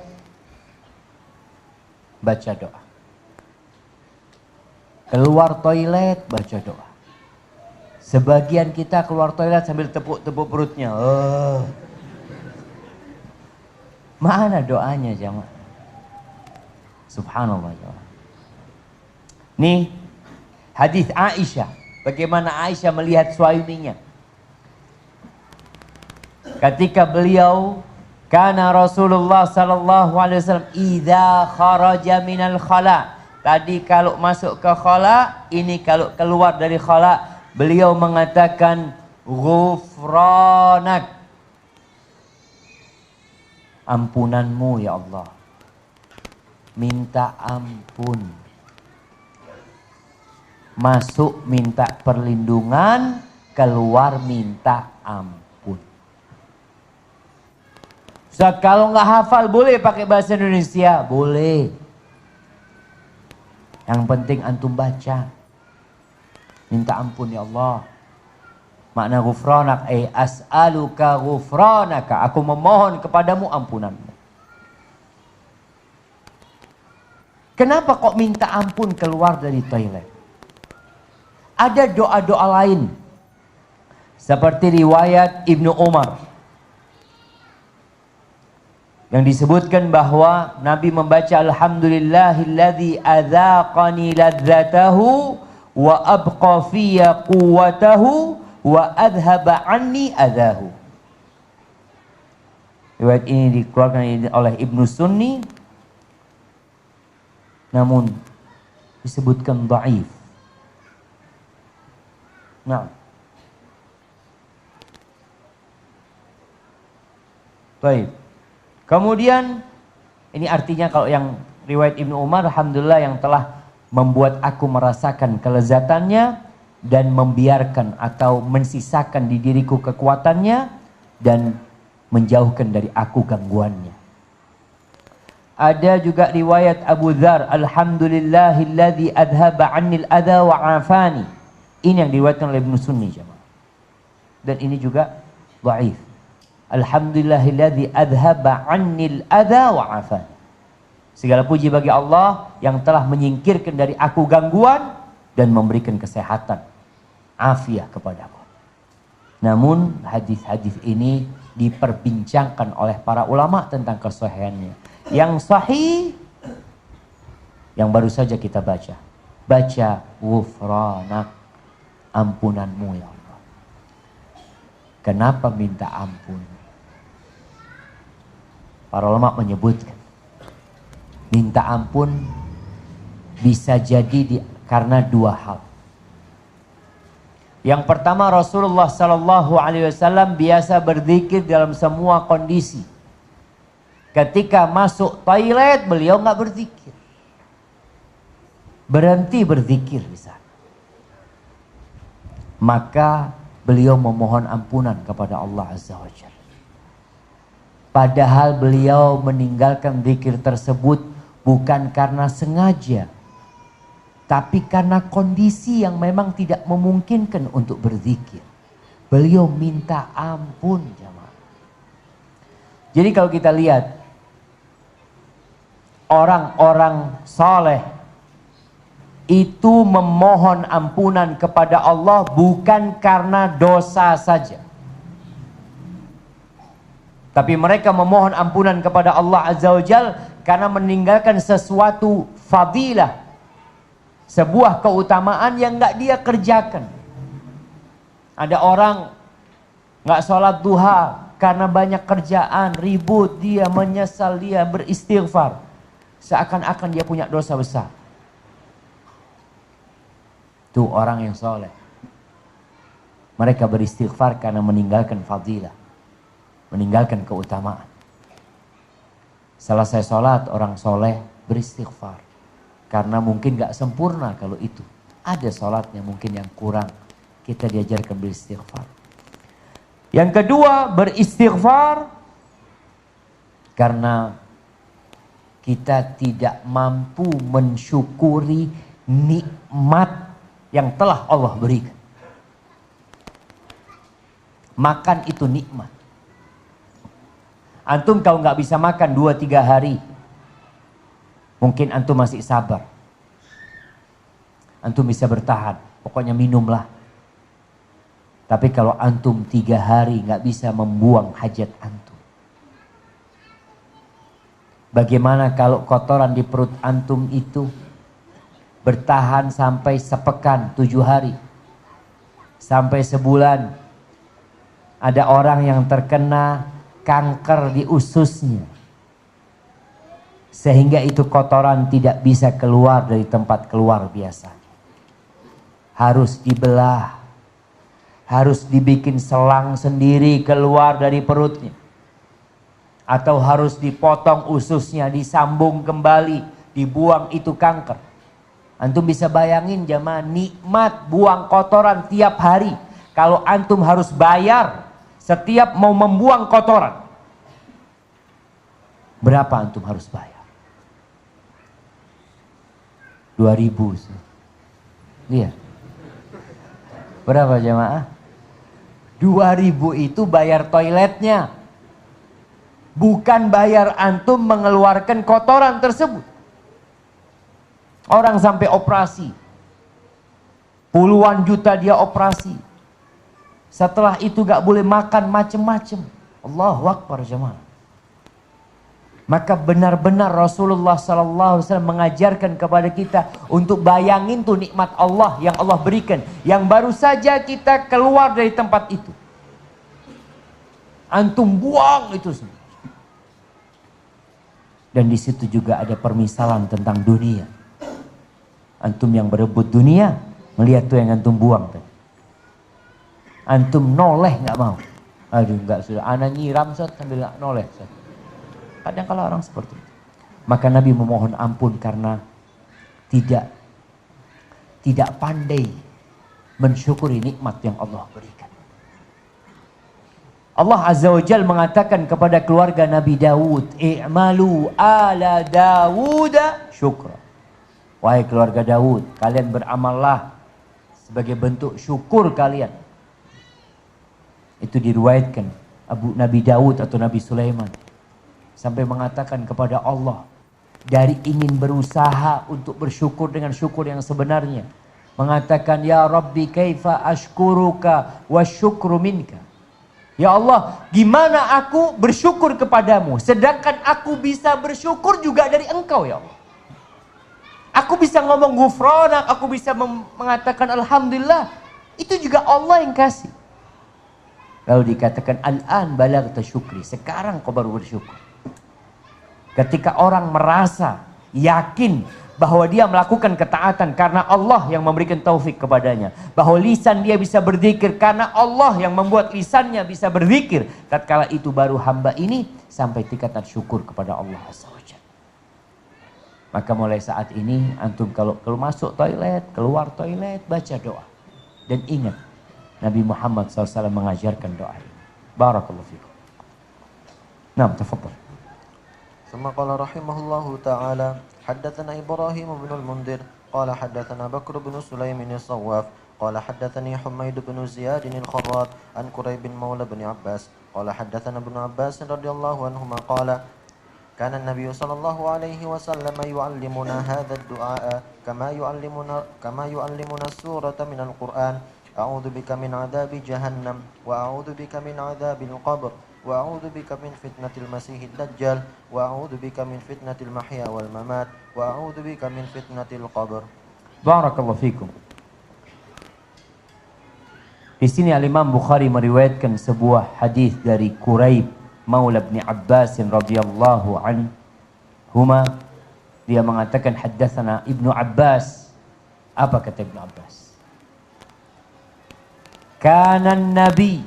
S1: baca doa. Keluar toilet, baca doa. Sebagian kita keluar toilet sambil tepuk-tepuk perutnya. Mana doanya jamaah? Subhanallah jamaah. Nih hadis Aisyah. Bagaimana Aisyah melihat suaminya. Ketika beliau, kana Rasulullah sallallahu alaihi wasallam idza kharaja minal khala. Tadi kalau masuk ke khala, ini kalau keluar dari khala. Beliau mengatakan ghufranak, ampunanmu ya Allah. Minta ampun. Masuk minta perlindungan, keluar minta ampun. Ustaz, kalau nggak hafal boleh pakai bahasa Indonesia? Boleh. Yang penting antum baca. Minta ampun ya Allah. Makna ghufranak, as'aluka ghufranaka. Aku memohon kepadamu ampunanmu. Kenapa kok minta ampun keluar dari toilet? Ada doa-doa lain. Seperti riwayat Ibnu Umar. Yang disebutkan bahwa Nabi membaca alhamdulillahilladzi adzaqani ladzatahu wa abqa fiyya quwwatahu wa adhaba anni adahu. Riwayat ini dikeluarkan oleh Ibnu Sunni, namun disebutkan dhaif. Nah, baik. Kemudian ini artinya kalau yang riwayat Ibnu Umar, alhamdulillah yang telah membuat aku merasakan kelezatannya dan membiarkan atau mensisakan di diriku kekuatannya dan menjauhkan dari aku gangguannya. Ada juga riwayat Abu Dzar, alhamdulillahilladzi adhaba 'annil adza wa 'afani. Ini yang diriwayatkan oleh Ibnu Sunni jemaah. Dan ini juga dhaif. Alhamdulillahilladzi adhaba 'annil adza wa 'afani. Segala puji bagi Allah yang telah menyingkirkan dari aku gangguan dan memberikan kesehatan, afiah kepadaku. Namun hadis-hadis ini diperbincangkan oleh para ulama tentang kesahihannya. Yang sahih, yang baru saja kita baca. Baca ghufranak, ampunanmu ya Allah. Kenapa minta ampun? Para ulama menyebutkan minta ampun bisa jadi karena dua hal. Yang pertama, Rasulullah Sallallahu Alaihi Wasallam biasa berzikir dalam semua kondisi. Ketika masuk toilet, beliau nggak berzikir, berhenti berzikir di sana. Maka beliau memohon ampunan kepada Allah Azza wa Jalla. Padahal beliau meninggalkan zikir tersebut bukan karena sengaja, tapi karena kondisi yang memang tidak memungkinkan untuk berzikir. Beliau minta ampun jamaah. Jadi kalau kita lihat orang-orang saleh itu memohon ampunan kepada Allah bukan karena dosa saja, tapi mereka memohon ampunan kepada Allah Azza wa Jal karena meninggalkan sesuatu fadilah, sebuah keutamaan yang nggak dia kerjakan. Ada orang nggak sholat duha karena banyak kerjaan, ribut, dia menyesal, dia beristighfar, seakan-akan dia punya dosa besar. Itu orang yang soleh. Mereka beristighfar karena meninggalkan fadilah, meninggalkan keutamaan. Selesai sholat, orang soleh beristighfar karena mungkin gak sempurna. Kalau itu ada sholatnya mungkin yang kurang, kita diajarkan beristighfar. Yang kedua, beristighfar karena kita tidak mampu mensyukuri nikmat yang telah Allah berikan. Makan itu nikmat. Antum kalau nggak bisa makan 2-3 hari, mungkin antum masih sabar. Antum bisa bertahan, pokoknya minumlah. Tapi kalau antum 3 hari nggak bisa membuang hajat antum. Bagaimana kalau kotoran di perut antum itu bertahan sampai sepekan, 7 hari, sampai sebulan. Ada orang yang terkena kanker di ususnya, sehingga itu kotoran tidak bisa keluar dari tempat keluar biasa. Harus dibelah, harus dibikin selang sendiri keluar dari perutnya, atau harus dipotong ususnya, disambung kembali, dibuang itu kanker. Antum bisa bayangin jamaah, nikmat buang kotoran tiap hari. Kalau antum harus bayar setiap mau membuang kotoran, berapa antum harus bayar? 2.000. Lihat. Berapa jamaah? 2.000 itu bayar toiletnya. Bukan bayar antum mengeluarkan kotoran tersebut. Orang sampai operasi, puluhan juta dia operasi. Setelah itu gak boleh makan macem-macem. Allahu Akbar jemaah. Maka benar-benar Rasulullah SAW mengajarkan kepada kita untuk bayangin tuh nikmat Allah yang Allah berikan, yang baru saja kita keluar dari tempat itu. Antum buang itu semua. Dan di situ juga ada permisalan tentang dunia. Antum yang berebut dunia, melihat tuh yang antum buang tuh. Antum noleh nggak mau. Aduh nggak, sudah anak nyiram sambil noleh. Kadang kalau orang seperti itu. Maka Nabi memohon ampun karena tidak pandai mensyukuri nikmat yang Allah berikan. Allah Azza wa Jal mengatakan kepada keluarga Nabi Dawud, "I'malu ala Dawuda syukra." Wahai keluarga Daud, kalian beramallah sebagai bentuk syukur kalian. Itu diriwayatkan Nabi Daud atau Nabi Sulaiman sampai mengatakan kepada Allah, dari ingin berusaha untuk bersyukur dengan syukur yang sebenarnya, mengatakan, "Ya Rabbi kaifa ashkuruka wa syukru minka." Ya Allah, gimana aku bersyukur kepadamu sedangkan aku bisa bersyukur juga dari Engkau ya Allah. Aku bisa ngomong gufronak, aku bisa mengatakan alhamdulillah. Itu juga Allah yang kasih. Lalu dikatakan al-an balagta syukri, sekarang kau baru bersyukur. Ketika orang merasa yakin bahwa dia melakukan ketaatan karena Allah yang memberikan taufik kepadanya, bahwa lisan dia bisa berzikir karena Allah yang membuat lisannya bisa berzikir, tatkala itu baru hamba ini sampai tingkatan syukur kepada Allah Azza wa Jalla. Maka mulai saat ini antum kalau masuk toilet, keluar toilet, baca doa. Dan ingat, Nabi Muhammad SAW mengajarkan doa ini. Barakallahu fikum. Naam, tafadhal.
S2: ثم قال رحمه الله تعالى حدثنا إبراهيم بن المنذر قال حدثنا بكر بن سليم الصواف قال حدثني حميد بن زياد الخراط عن كريب مولى بن عباس قال حدثنا ابن عباس رضي الله عنهما قال كان النبي صلى الله عليه وسلم يعلمنا هذا الدعاء كما يعلمنا السورة من القرآن. أعوذ بك من عذاب جهنم وأعوذ بك من عذاب القبر وأعوذ بك من فتنة المسيح الدجال وأعوذ بك من فتنة المحيا والممات وأعوذ بك من فتنة القبر.
S1: Barakallahu fikum. Di sini Al-Imam Bukhari meriwayatkan sebuah hadis dari Quraib Maula bin Abbas radhiyallahu anhuma. Dia mengatakan haddatsana Ibnu Abbas. Apa kata Ibnu Abbas? Kana Nabi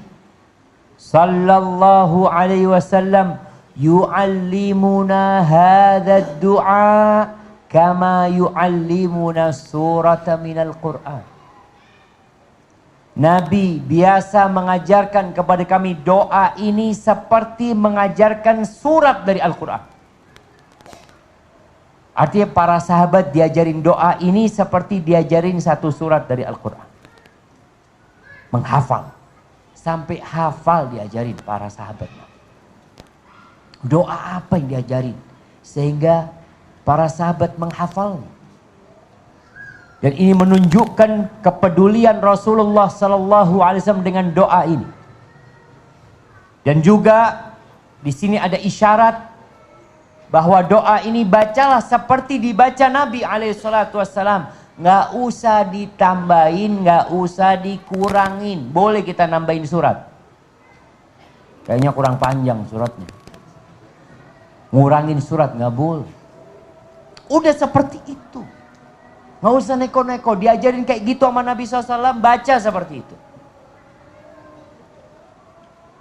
S1: sallallahu alaihi wasallam yu'allimuna hadha ad-du'a kama yu'allimuna surata minal Qur'an. Nabi biasa mengajarkan kepada kami doa ini seperti mengajarkan surat dari Al-Quran. Artinya para sahabat diajarin doa ini seperti diajarin satu surat dari Al-Quran. Menghafal. Sampai hafal diajarin para sahabat. Doa apa yang diajarin? Sehingga para sahabat menghafalnya. Dan ini menunjukkan kepedulian Rasulullah sallallahu alaihi wasallam dengan doa ini. Dan juga di sini ada isyarat bahwa doa ini bacalah seperti dibaca Nabi alaihi salatu wasallam. Nggak usah ditambahin, nggak usah dikurangin. Boleh kita nambahin surat. Kayaknya kurang panjang suratnya. Ngurangin surat nggak boleh. Udah seperti itu. Nggak usah neko-neko, diajarin kayak gitu sama Nabi SAW, baca seperti itu.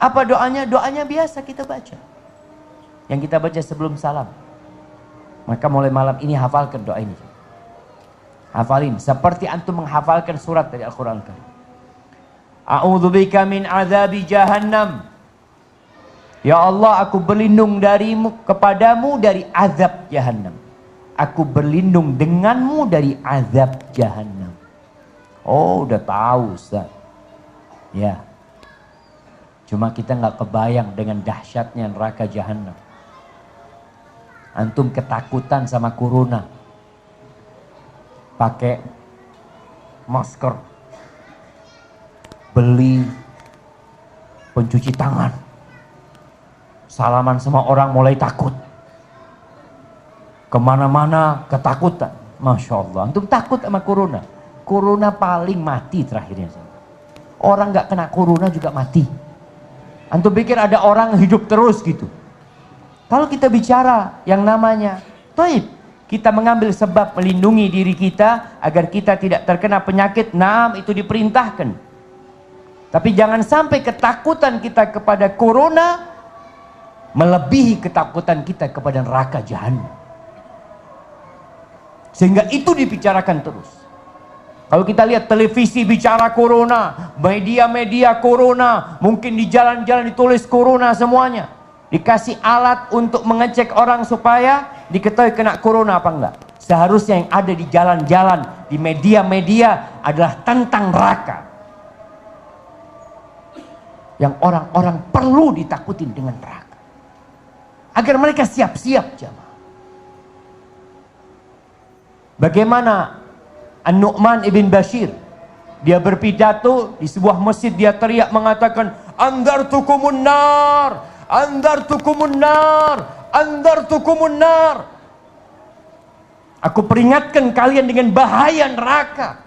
S1: Apa doanya? Doanya biasa kita baca. Yang kita baca sebelum salam. Maka mulai malam ini hafalkan doa ini. Hafalin, seperti antum menghafalkan surat dari Al-Quran. A'udzubika min azabi jahannam. Ya Allah, aku berlindung kepadamu dari azab jahannam. Aku berlindung denganmu dari azab jahannam. Oh, udah tahu Ustaz. Ya. Cuma kita nggak kebayang dengan dahsyatnya neraka jahannam. Antum ketakutan sama corona. Pakai masker. Beli pencuci tangan. Salaman sama orang mulai takut. Kemana-mana ketakutan. Masya Allah. Antum takut sama corona. Corona paling mati terakhirnya. Orang gak kena corona juga mati. Antum pikir ada orang hidup terus gitu. Kalau kita bicara yang namanya taib, kita mengambil sebab melindungi diri kita agar kita tidak terkena penyakit, itu diperintahkan. Tapi jangan sampai ketakutan kita kepada corona melebihi ketakutan kita kepada neraka jahannam. Sehingga itu dibicarakan terus. Kalau kita lihat televisi bicara corona, media-media corona, mungkin di jalan-jalan ditulis corona semuanya. Dikasih alat untuk mengecek orang supaya diketahui kena corona apa enggak. Seharusnya yang ada di jalan-jalan, di media-media adalah tentang neraka. Yang orang-orang perlu ditakutin dengan neraka. Agar mereka siap-siap jamaah. Bagaimana An-Nu'man ibn Bashir, dia berpidato di sebuah masjid, dia teriak mengatakan, Andartukumun nar, andartukumun nar, andartukumun nar. Aku peringatkan kalian dengan bahaya neraka.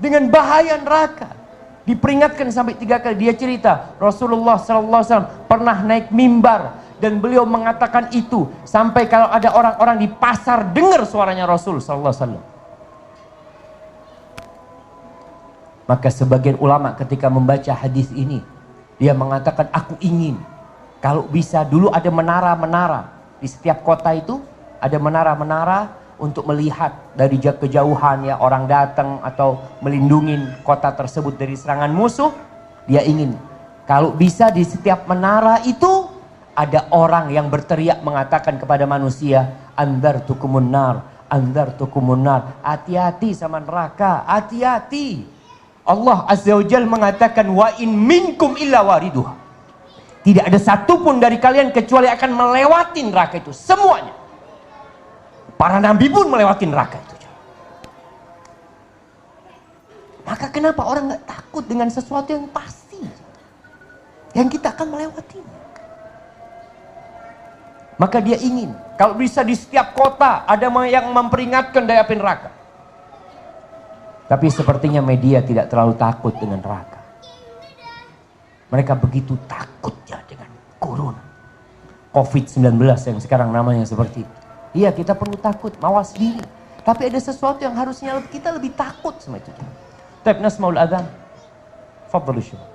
S1: Dengan bahaya neraka. Diperingatkan sampai 3 kali. Dia cerita Rasulullah SAW pernah naik mimbar dan beliau mengatakan itu sampai kalau ada orang-orang di pasar dengar suaranya Rasul SAW. Maka sebagian ulama ketika membaca hadis ini, dia mengatakan, aku ingin kalau bisa dulu ada menara-menara di setiap kota itu, ada menara-menara untuk melihat dari kejauhan ya orang datang atau melindungi kota tersebut dari serangan musuh. Dia ingin kalau bisa di setiap menara itu ada orang yang berteriak mengatakan kepada manusia, andartukumun nar, andartukumun nar. Hati-hati sama neraka, hati-hati. Allah Azza wa Jalla mengatakan, wa in minkum illa wariduha. Tidak ada satupun dari kalian kecuali akan melewati neraka itu. Semuanya. Para nabi pun melewati neraka itu. Maka kenapa orang nggak takut dengan sesuatu yang pasti? Yang kita akan melewatinya. Maka dia ingin. Kalau bisa di setiap kota ada yang memperingatkan dari api neraka. Tapi sepertinya media tidak terlalu takut dengan neraka. Mereka begitu takutnya dengan corona. COVID-19 yang sekarang namanya seperti itu. Iya, kita perlu takut, mawas diri. Tapi ada sesuatu yang harusnya kita lebih takut sama itu. Taib nasmaul adhan. Fadlu syukur.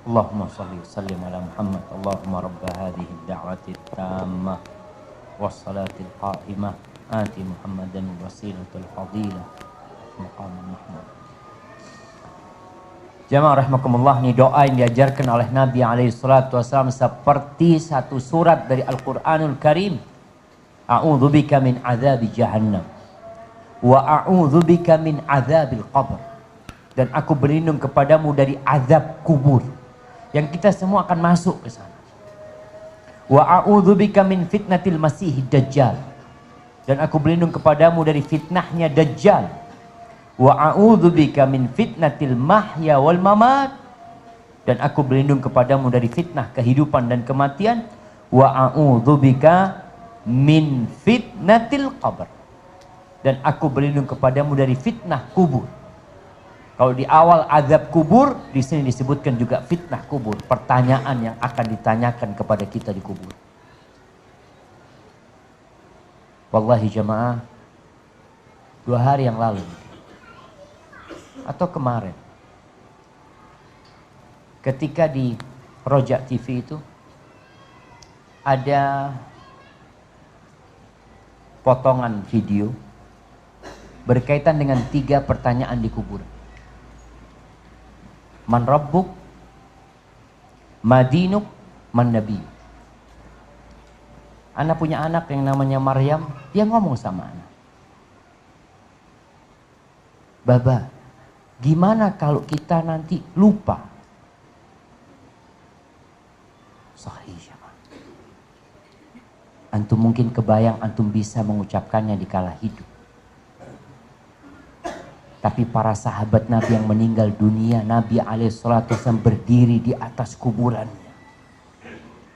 S1: Allahumma salli wa sallim ala Muhammad. Allahumma rabba hadhihi ad-da'wati at-tammah was-salati al-qa'imah ati Muhammadan wasilatul fadilah maqam Mahmud. Jamaah rahimakumullah, ini doa yang diajarkan oleh Nabi alaihi salatu wasallam seperti satu surat dari Al-Qur'anul Karim. A'udzubika min azabi jahannam wa a'udzubika min azabil qabr. Dan aku berlindung kepadamu dari azab kubur. Yang kita semua akan masuk ke sana. Wa a'udzubika min fitnatil masihid dajjal. Dan aku berlindung kepadamu dari fitnahnya dajjal. Wa a'udzubika min fitnatil mahya wal mamat. Dan aku berlindung kepadamu dari fitnah kehidupan dan kematian. Wa a'udzubika min fitnatil qabr. Dan aku berlindung kepadamu dari fitnah kubur. Kalau di awal azab kubur, di sini disebutkan juga fitnah kubur, pertanyaan yang akan ditanyakan kepada kita di kubur. Wallahi jamaah, 2 hari yang lalu atau kemarin, ketika di Rojak TV itu ada potongan video berkaitan dengan 3 pertanyaan di kubur. Man rabbuk, madinuk, man nabi. Ana punya anak yang namanya Maryam, dia ngomong sama anak, Baba, gimana kalau kita nanti lupa? Sahih jemaah. Antum mungkin kebayang antum bisa mengucapkannya di kala hidup. Tapi para sahabat Nabi yang meninggal dunia, Nabi alaihissalam berdiri di atas kuburannya,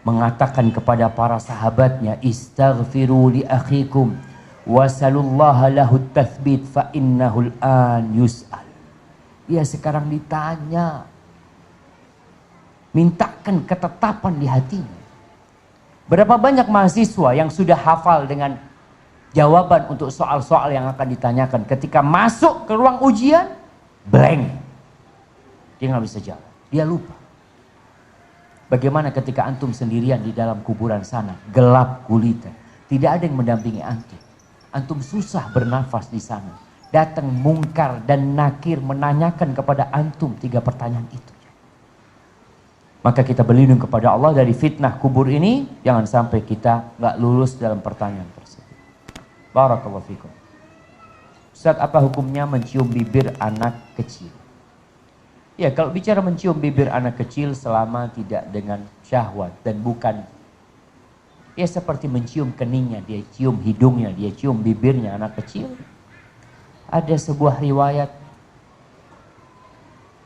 S1: mengatakan kepada para sahabatnya, istaghfiru li akhikum wasalullaha lahu tathbit fa innahul an yus'al. Dia sekarang ditanya, mintakan ketetapan di hatinya. Berapa banyak mahasiswa yang sudah hafal dengan jawaban untuk soal-soal yang akan ditanyakan, ketika masuk ke ruang ujian, blank. Dia nggak bisa jawab, dia lupa. Bagaimana ketika antum sendirian di dalam kuburan sana, gelap gulita, tidak ada yang mendampingi antum. Antum susah bernafas di sana. Datang mungkar dan nakir menanyakan kepada antum 3 pertanyaan itu. Maka kita berlindung kepada Allah dari fitnah kubur ini, jangan sampai kita nggak lulus dalam pertanyaan tersebut. Barakallahu fikum. Ustaz, apa hukumnya mencium bibir anak kecil? Ya, kalau bicara mencium bibir anak kecil selama tidak dengan syahwat dan bukan, ya seperti mencium keningnya, dia cium hidungnya, dia cium bibirnya anak kecil. Ada sebuah riwayat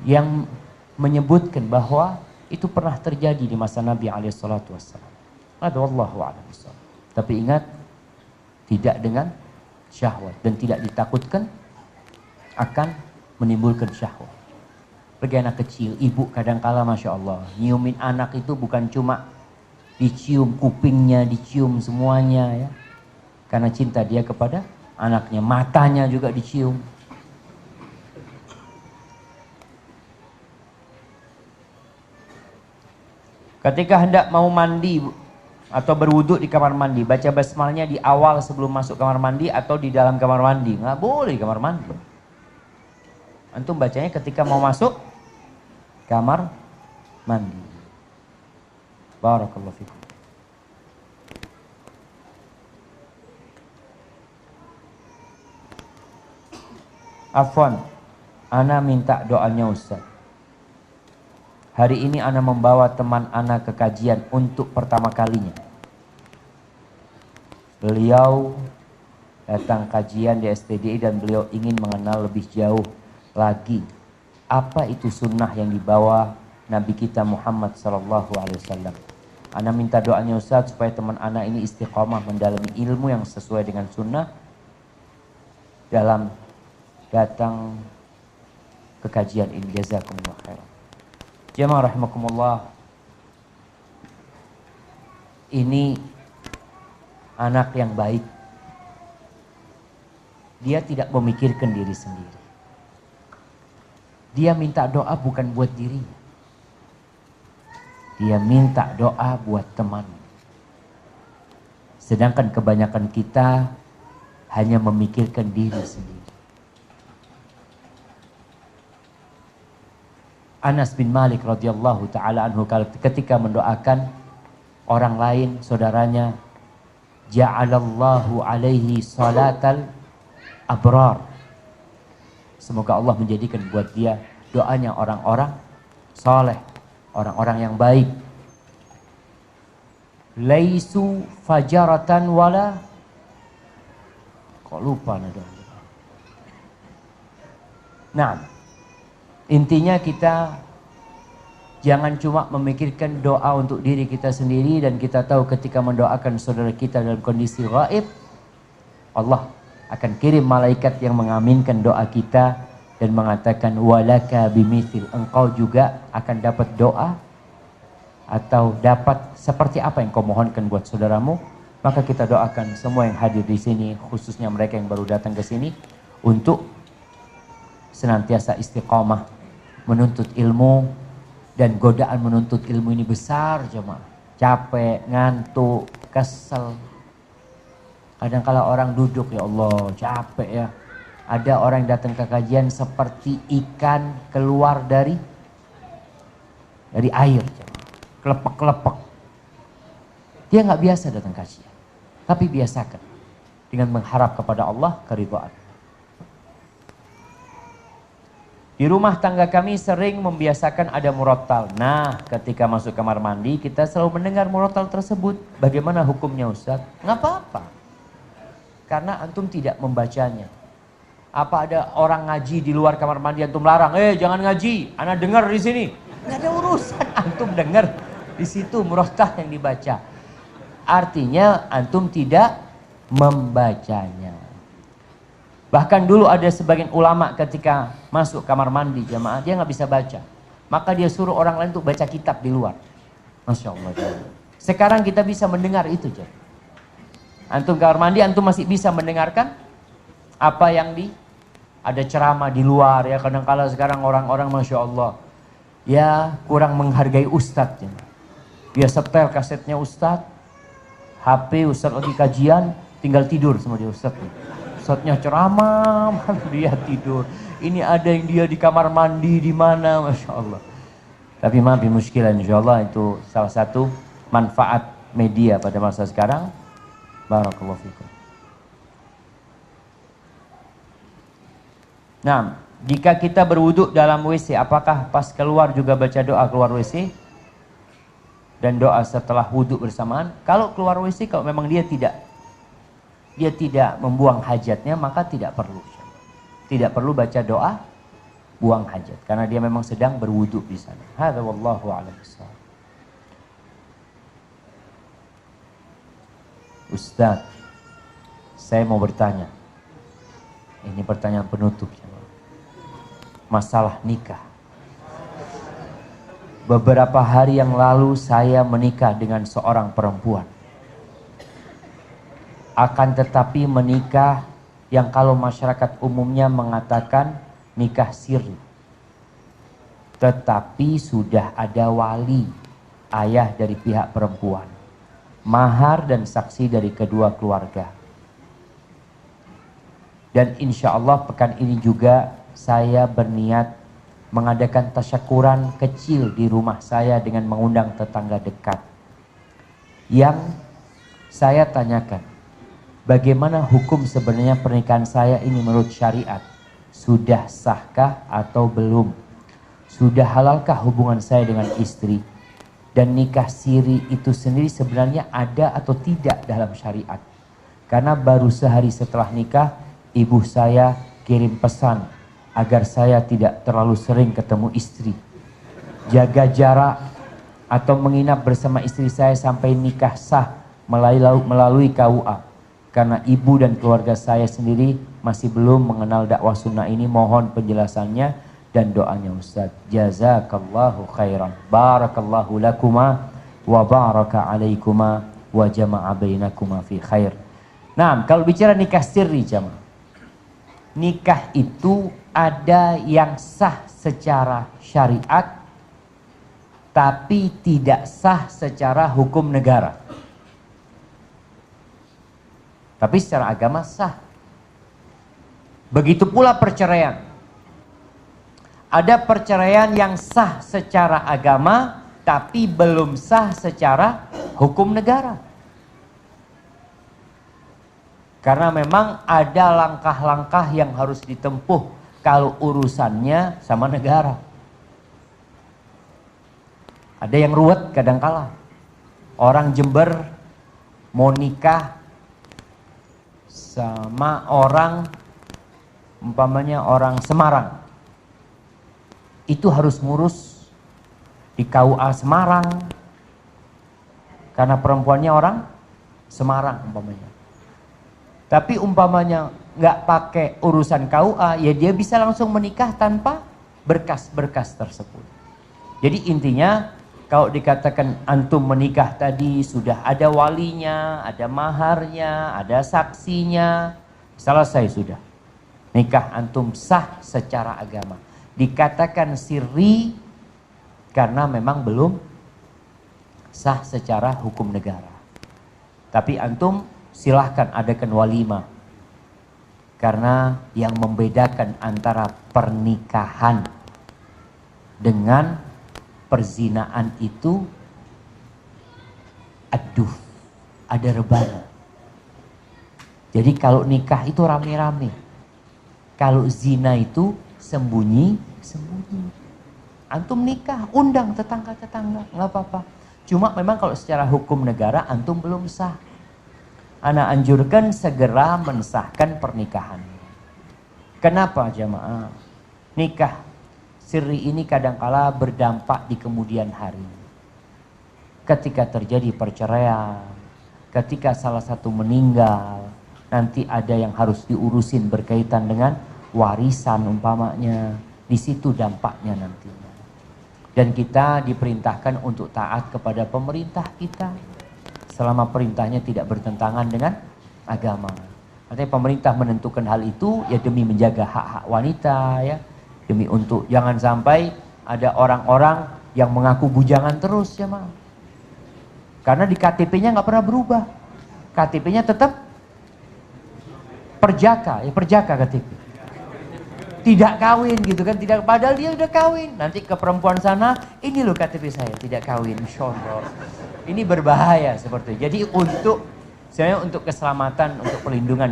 S1: yang menyebutkan bahwa itu pernah terjadi di masa Nabi alaihissalatu wassalam. Wallahu a'lam bishawab. Tapi ingat, tidak dengan syahwat dan tidak ditakutkan akan menimbulkan syahwat. Bagi anak kecil, ibu kadangkala Masya Allah, nyiumin anak itu bukan cuma dicium kupingnya, dicium semuanya ya. Karena cinta dia kepada anaknya, matanya juga dicium. Ketika hendak mau mandi atau berwuduk di kamar mandi, baca basmalnya di awal sebelum masuk kamar mandi atau di dalam kamar mandi? Nggak boleh di kamar mandi. Antum bacanya ketika mau masuk kamar mandi. Barakallahu fikum. Afwan, ana minta doanya Ustaz. Hari ini ana membawa teman ana ke kajian untuk pertama kalinya. Beliau datang kajian di STDI dan beliau ingin mengenal lebih jauh lagi apa itu sunnah yang dibawa Nabi kita Muhammad SAW. Ana minta doanya Ustaz supaya teman ana ini istiqomah mendalami ilmu yang sesuai dengan sunnah dalam datang ke kajian ini. Jazakumullah khairan. Jamaah rahimakumullah, ini anak yang baik. Dia tidak memikirkan diri sendiri. Dia minta doa bukan buat dirinya. Dia minta doa buat teman. Sedangkan kebanyakan kita hanya memikirkan diri sendiri. Anas bin Malik radhiyallahu taala anhu ketika mendoakan orang lain, saudaranya, ja'alallahu alaihi salatal abrar. Semoga Allah menjadikan buat dia doanya orang-orang soleh, orang-orang yang baik. Laisu fajaratan wala, kok lupa nada. Nah, intinya kita jangan cuma memikirkan doa untuk diri kita sendiri, dan kita tahu ketika mendoakan saudara kita dalam kondisi gaib, Allah akan kirim malaikat yang mengaminkan doa kita dan mengatakan walaka bimithil, engkau juga akan dapat doa atau dapat seperti apa yang kau mohonkan buat saudaramu. Maka kita doakan semua yang hadir di sini, khususnya mereka yang baru datang ke sini, untuk senantiasa istiqamah menuntut ilmu. Dan godaan menuntut ilmu ini besar jemaah. Capek, ngantuk, kesel. Kadang-kala orang duduk, ya Allah capek ya. Ada orang yang datang ke kajian seperti ikan keluar dari air. Kelepek-kelepek. Dia nggak biasa datang kajian. Tapi biasakan dengan mengharap kepada Allah keridhaan. Di rumah tangga kami sering membiasakan ada murattal. Nah, ketika masuk kamar mandi kita selalu mendengar murattal tersebut. Bagaimana hukumnya Ustaz? Nggak apa-apa. Karena antum tidak membacanya. Apa ada orang ngaji di luar kamar mandi antum larang? Jangan ngaji, ana dengar di sini. Nggak ada urusan, antum dengar di situ murattal yang dibaca. Artinya antum tidak membacanya. Bahkan dulu ada sebagian ulama ketika masuk kamar mandi jamaah, dia nggak bisa baca. Maka dia suruh orang lain untuk baca kitab di luar. Masya Allah. Sekarang kita bisa mendengar itu. Antum kamar mandi, antum masih bisa mendengarkan apa yang ada ceramah di luar ya. Kadang-kala sekarang orang-orang Masya Allah ya kurang menghargai ustadz. Dia setel kasetnya ustadz, HP ustadz lagi kajian, tinggal tidur sama dia ustadz. Ustadznya ceramah, dia tidur. Ini ada yang dia di kamar mandi di mana, Masya Allah. Tapi maaf muskilah, insya Allah itu salah satu manfaat media pada masa sekarang. Barakallahu fikum. Nah, jika kita berwuduk dalam WC, apakah pas keluar juga baca doa keluar WC? Dan doa setelah wuduk bersamaan? Kalau keluar WC, kalau memang dia tidak membuang hajatnya, maka tidak perlu. Tidak perlu baca doa buang hajat. Karena dia memang sedang berwudu di sana. Hadza wallahu a'lam bishawab. Ustaz, saya mau bertanya. Ini pertanyaan penutup. Masalah nikah. Beberapa hari yang lalu saya menikah dengan seorang perempuan. Akan tetapi menikah yang kalau masyarakat umumnya mengatakan nikah siri. Tetapi sudah ada wali, ayah dari pihak perempuan, mahar dan saksi dari kedua keluarga. Dan insya Allah pekan ini juga saya berniat mengadakan tasyakuran kecil di rumah saya dengan mengundang tetangga dekat. Yang saya tanyakan, bagaimana hukum sebenarnya pernikahan saya ini menurut syariat? Sudah sahkah atau belum? Sudah halalkah hubungan saya dengan istri? Dan nikah siri itu sendiri sebenarnya ada atau tidak dalam syariat? Karena baru sehari setelah nikah, ibu saya kirim pesan agar saya tidak terlalu sering ketemu istri. Jaga jarak atau menginap bersama istri saya sampai nikah sah melalui KUA. Karena ibu dan keluarga saya sendiri masih belum mengenal dakwah sunnah ini. Mohon penjelasannya dan doanya Ustaz. Jazakallahu khairan. Barakallahu lakuma wa baraka alaikuma wa jama'a bainakuma fi khair. Nah, kalau bicara nikah siri jamaah. Nikah itu ada yang sah secara syariat, tapi tidak sah secara hukum negara. Tapi secara agama sah. Begitu pula perceraian. Ada perceraian yang sah secara agama, tapi belum sah secara hukum negara. Karena memang ada langkah-langkah yang harus ditempuh kalau urusannya sama negara. Ada yang ruwet kadangkala. Orang Jember mau nikah sama orang, umpamanya orang Semarang. Itu harus ngurus di KUA Semarang. Karena perempuannya orang Semarang umpamanya. Tapi umpamanya nggak pakai urusan KUA, ya dia bisa langsung menikah tanpa berkas-berkas tersebut. Jadi intinya, kalau dikatakan antum menikah tadi sudah ada walinya, ada maharnya, ada saksinya, selesai sudah. Nikah antum sah secara agama. Dikatakan sirri karena memang belum sah secara hukum negara. Tapi antum silahkan adakan walimah. Karena yang membedakan antara pernikahan dengan perzinaan itu aduh, ada rebana. Jadi kalau nikah itu rame-rame. Kalau zina itu sembunyi-sembunyi. Antum nikah, undang tetangga-tetangga, nggak apa-apa. Cuma memang kalau secara hukum negara antum belum sah. Ana anjurkan segera mensahkan pernikahan. Kenapa jamaah? Nikah sirri ini kadangkala berdampak di kemudian hari. Ketika terjadi perceraian, ketika salah satu meninggal, nanti ada yang harus diurusin berkaitan dengan warisan umpamanya. Di situ dampaknya nantinya. Dan kita diperintahkan untuk taat kepada pemerintah kita. Selama perintahnya tidak bertentangan dengan agama. Artinya pemerintah menentukan hal itu ya demi menjaga hak-hak wanita ya. Demi untuk jangan sampai ada orang-orang yang mengaku bujangan terus ya ma. Karena di KTP-nya nggak pernah berubah. KTP-nya tetap perjaka, ya perjaka KTP. Tidak kawin gitu kan, tidak, padahal dia udah kawin. Nanti ke perempuan sana, ini loh KTP saya, tidak kawin, syondor. Ini berbahaya seperti itu. Jadi sebenarnya untuk keselamatan, untuk pelindungan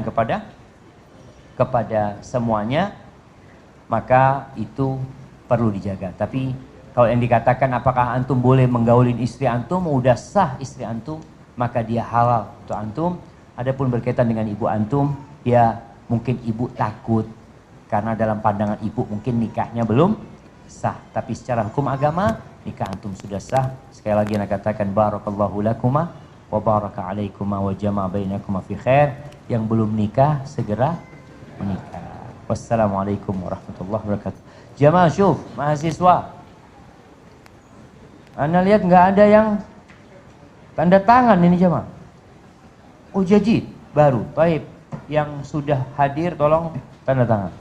S1: kepada semuanya, maka itu perlu dijaga. Tapi kalau yang dikatakan apakah antum boleh menggaulin istri antum, udah sah istri antum, maka dia halal untuk antum. Adapun berkaitan dengan ibu antum, ya mungkin ibu takut karena dalam pandangan ibu mungkin nikahnya belum sah. Tapi secara hukum agama nikah antum sudah sah. Sekali lagi nak katakan barakallahu lakuma wa baraka alaikuma wa jama'a bainakuma fi khair. Yang belum nikah segera menikah. Wassalamualaikum warahmatullahi wabarakatuh. Jamaah syuf, mahasiswa. Anda lihat nggak ada yang tanda tangan ini jamaah. Ujajid baru. Baik, yang sudah hadir tolong tanda tangan.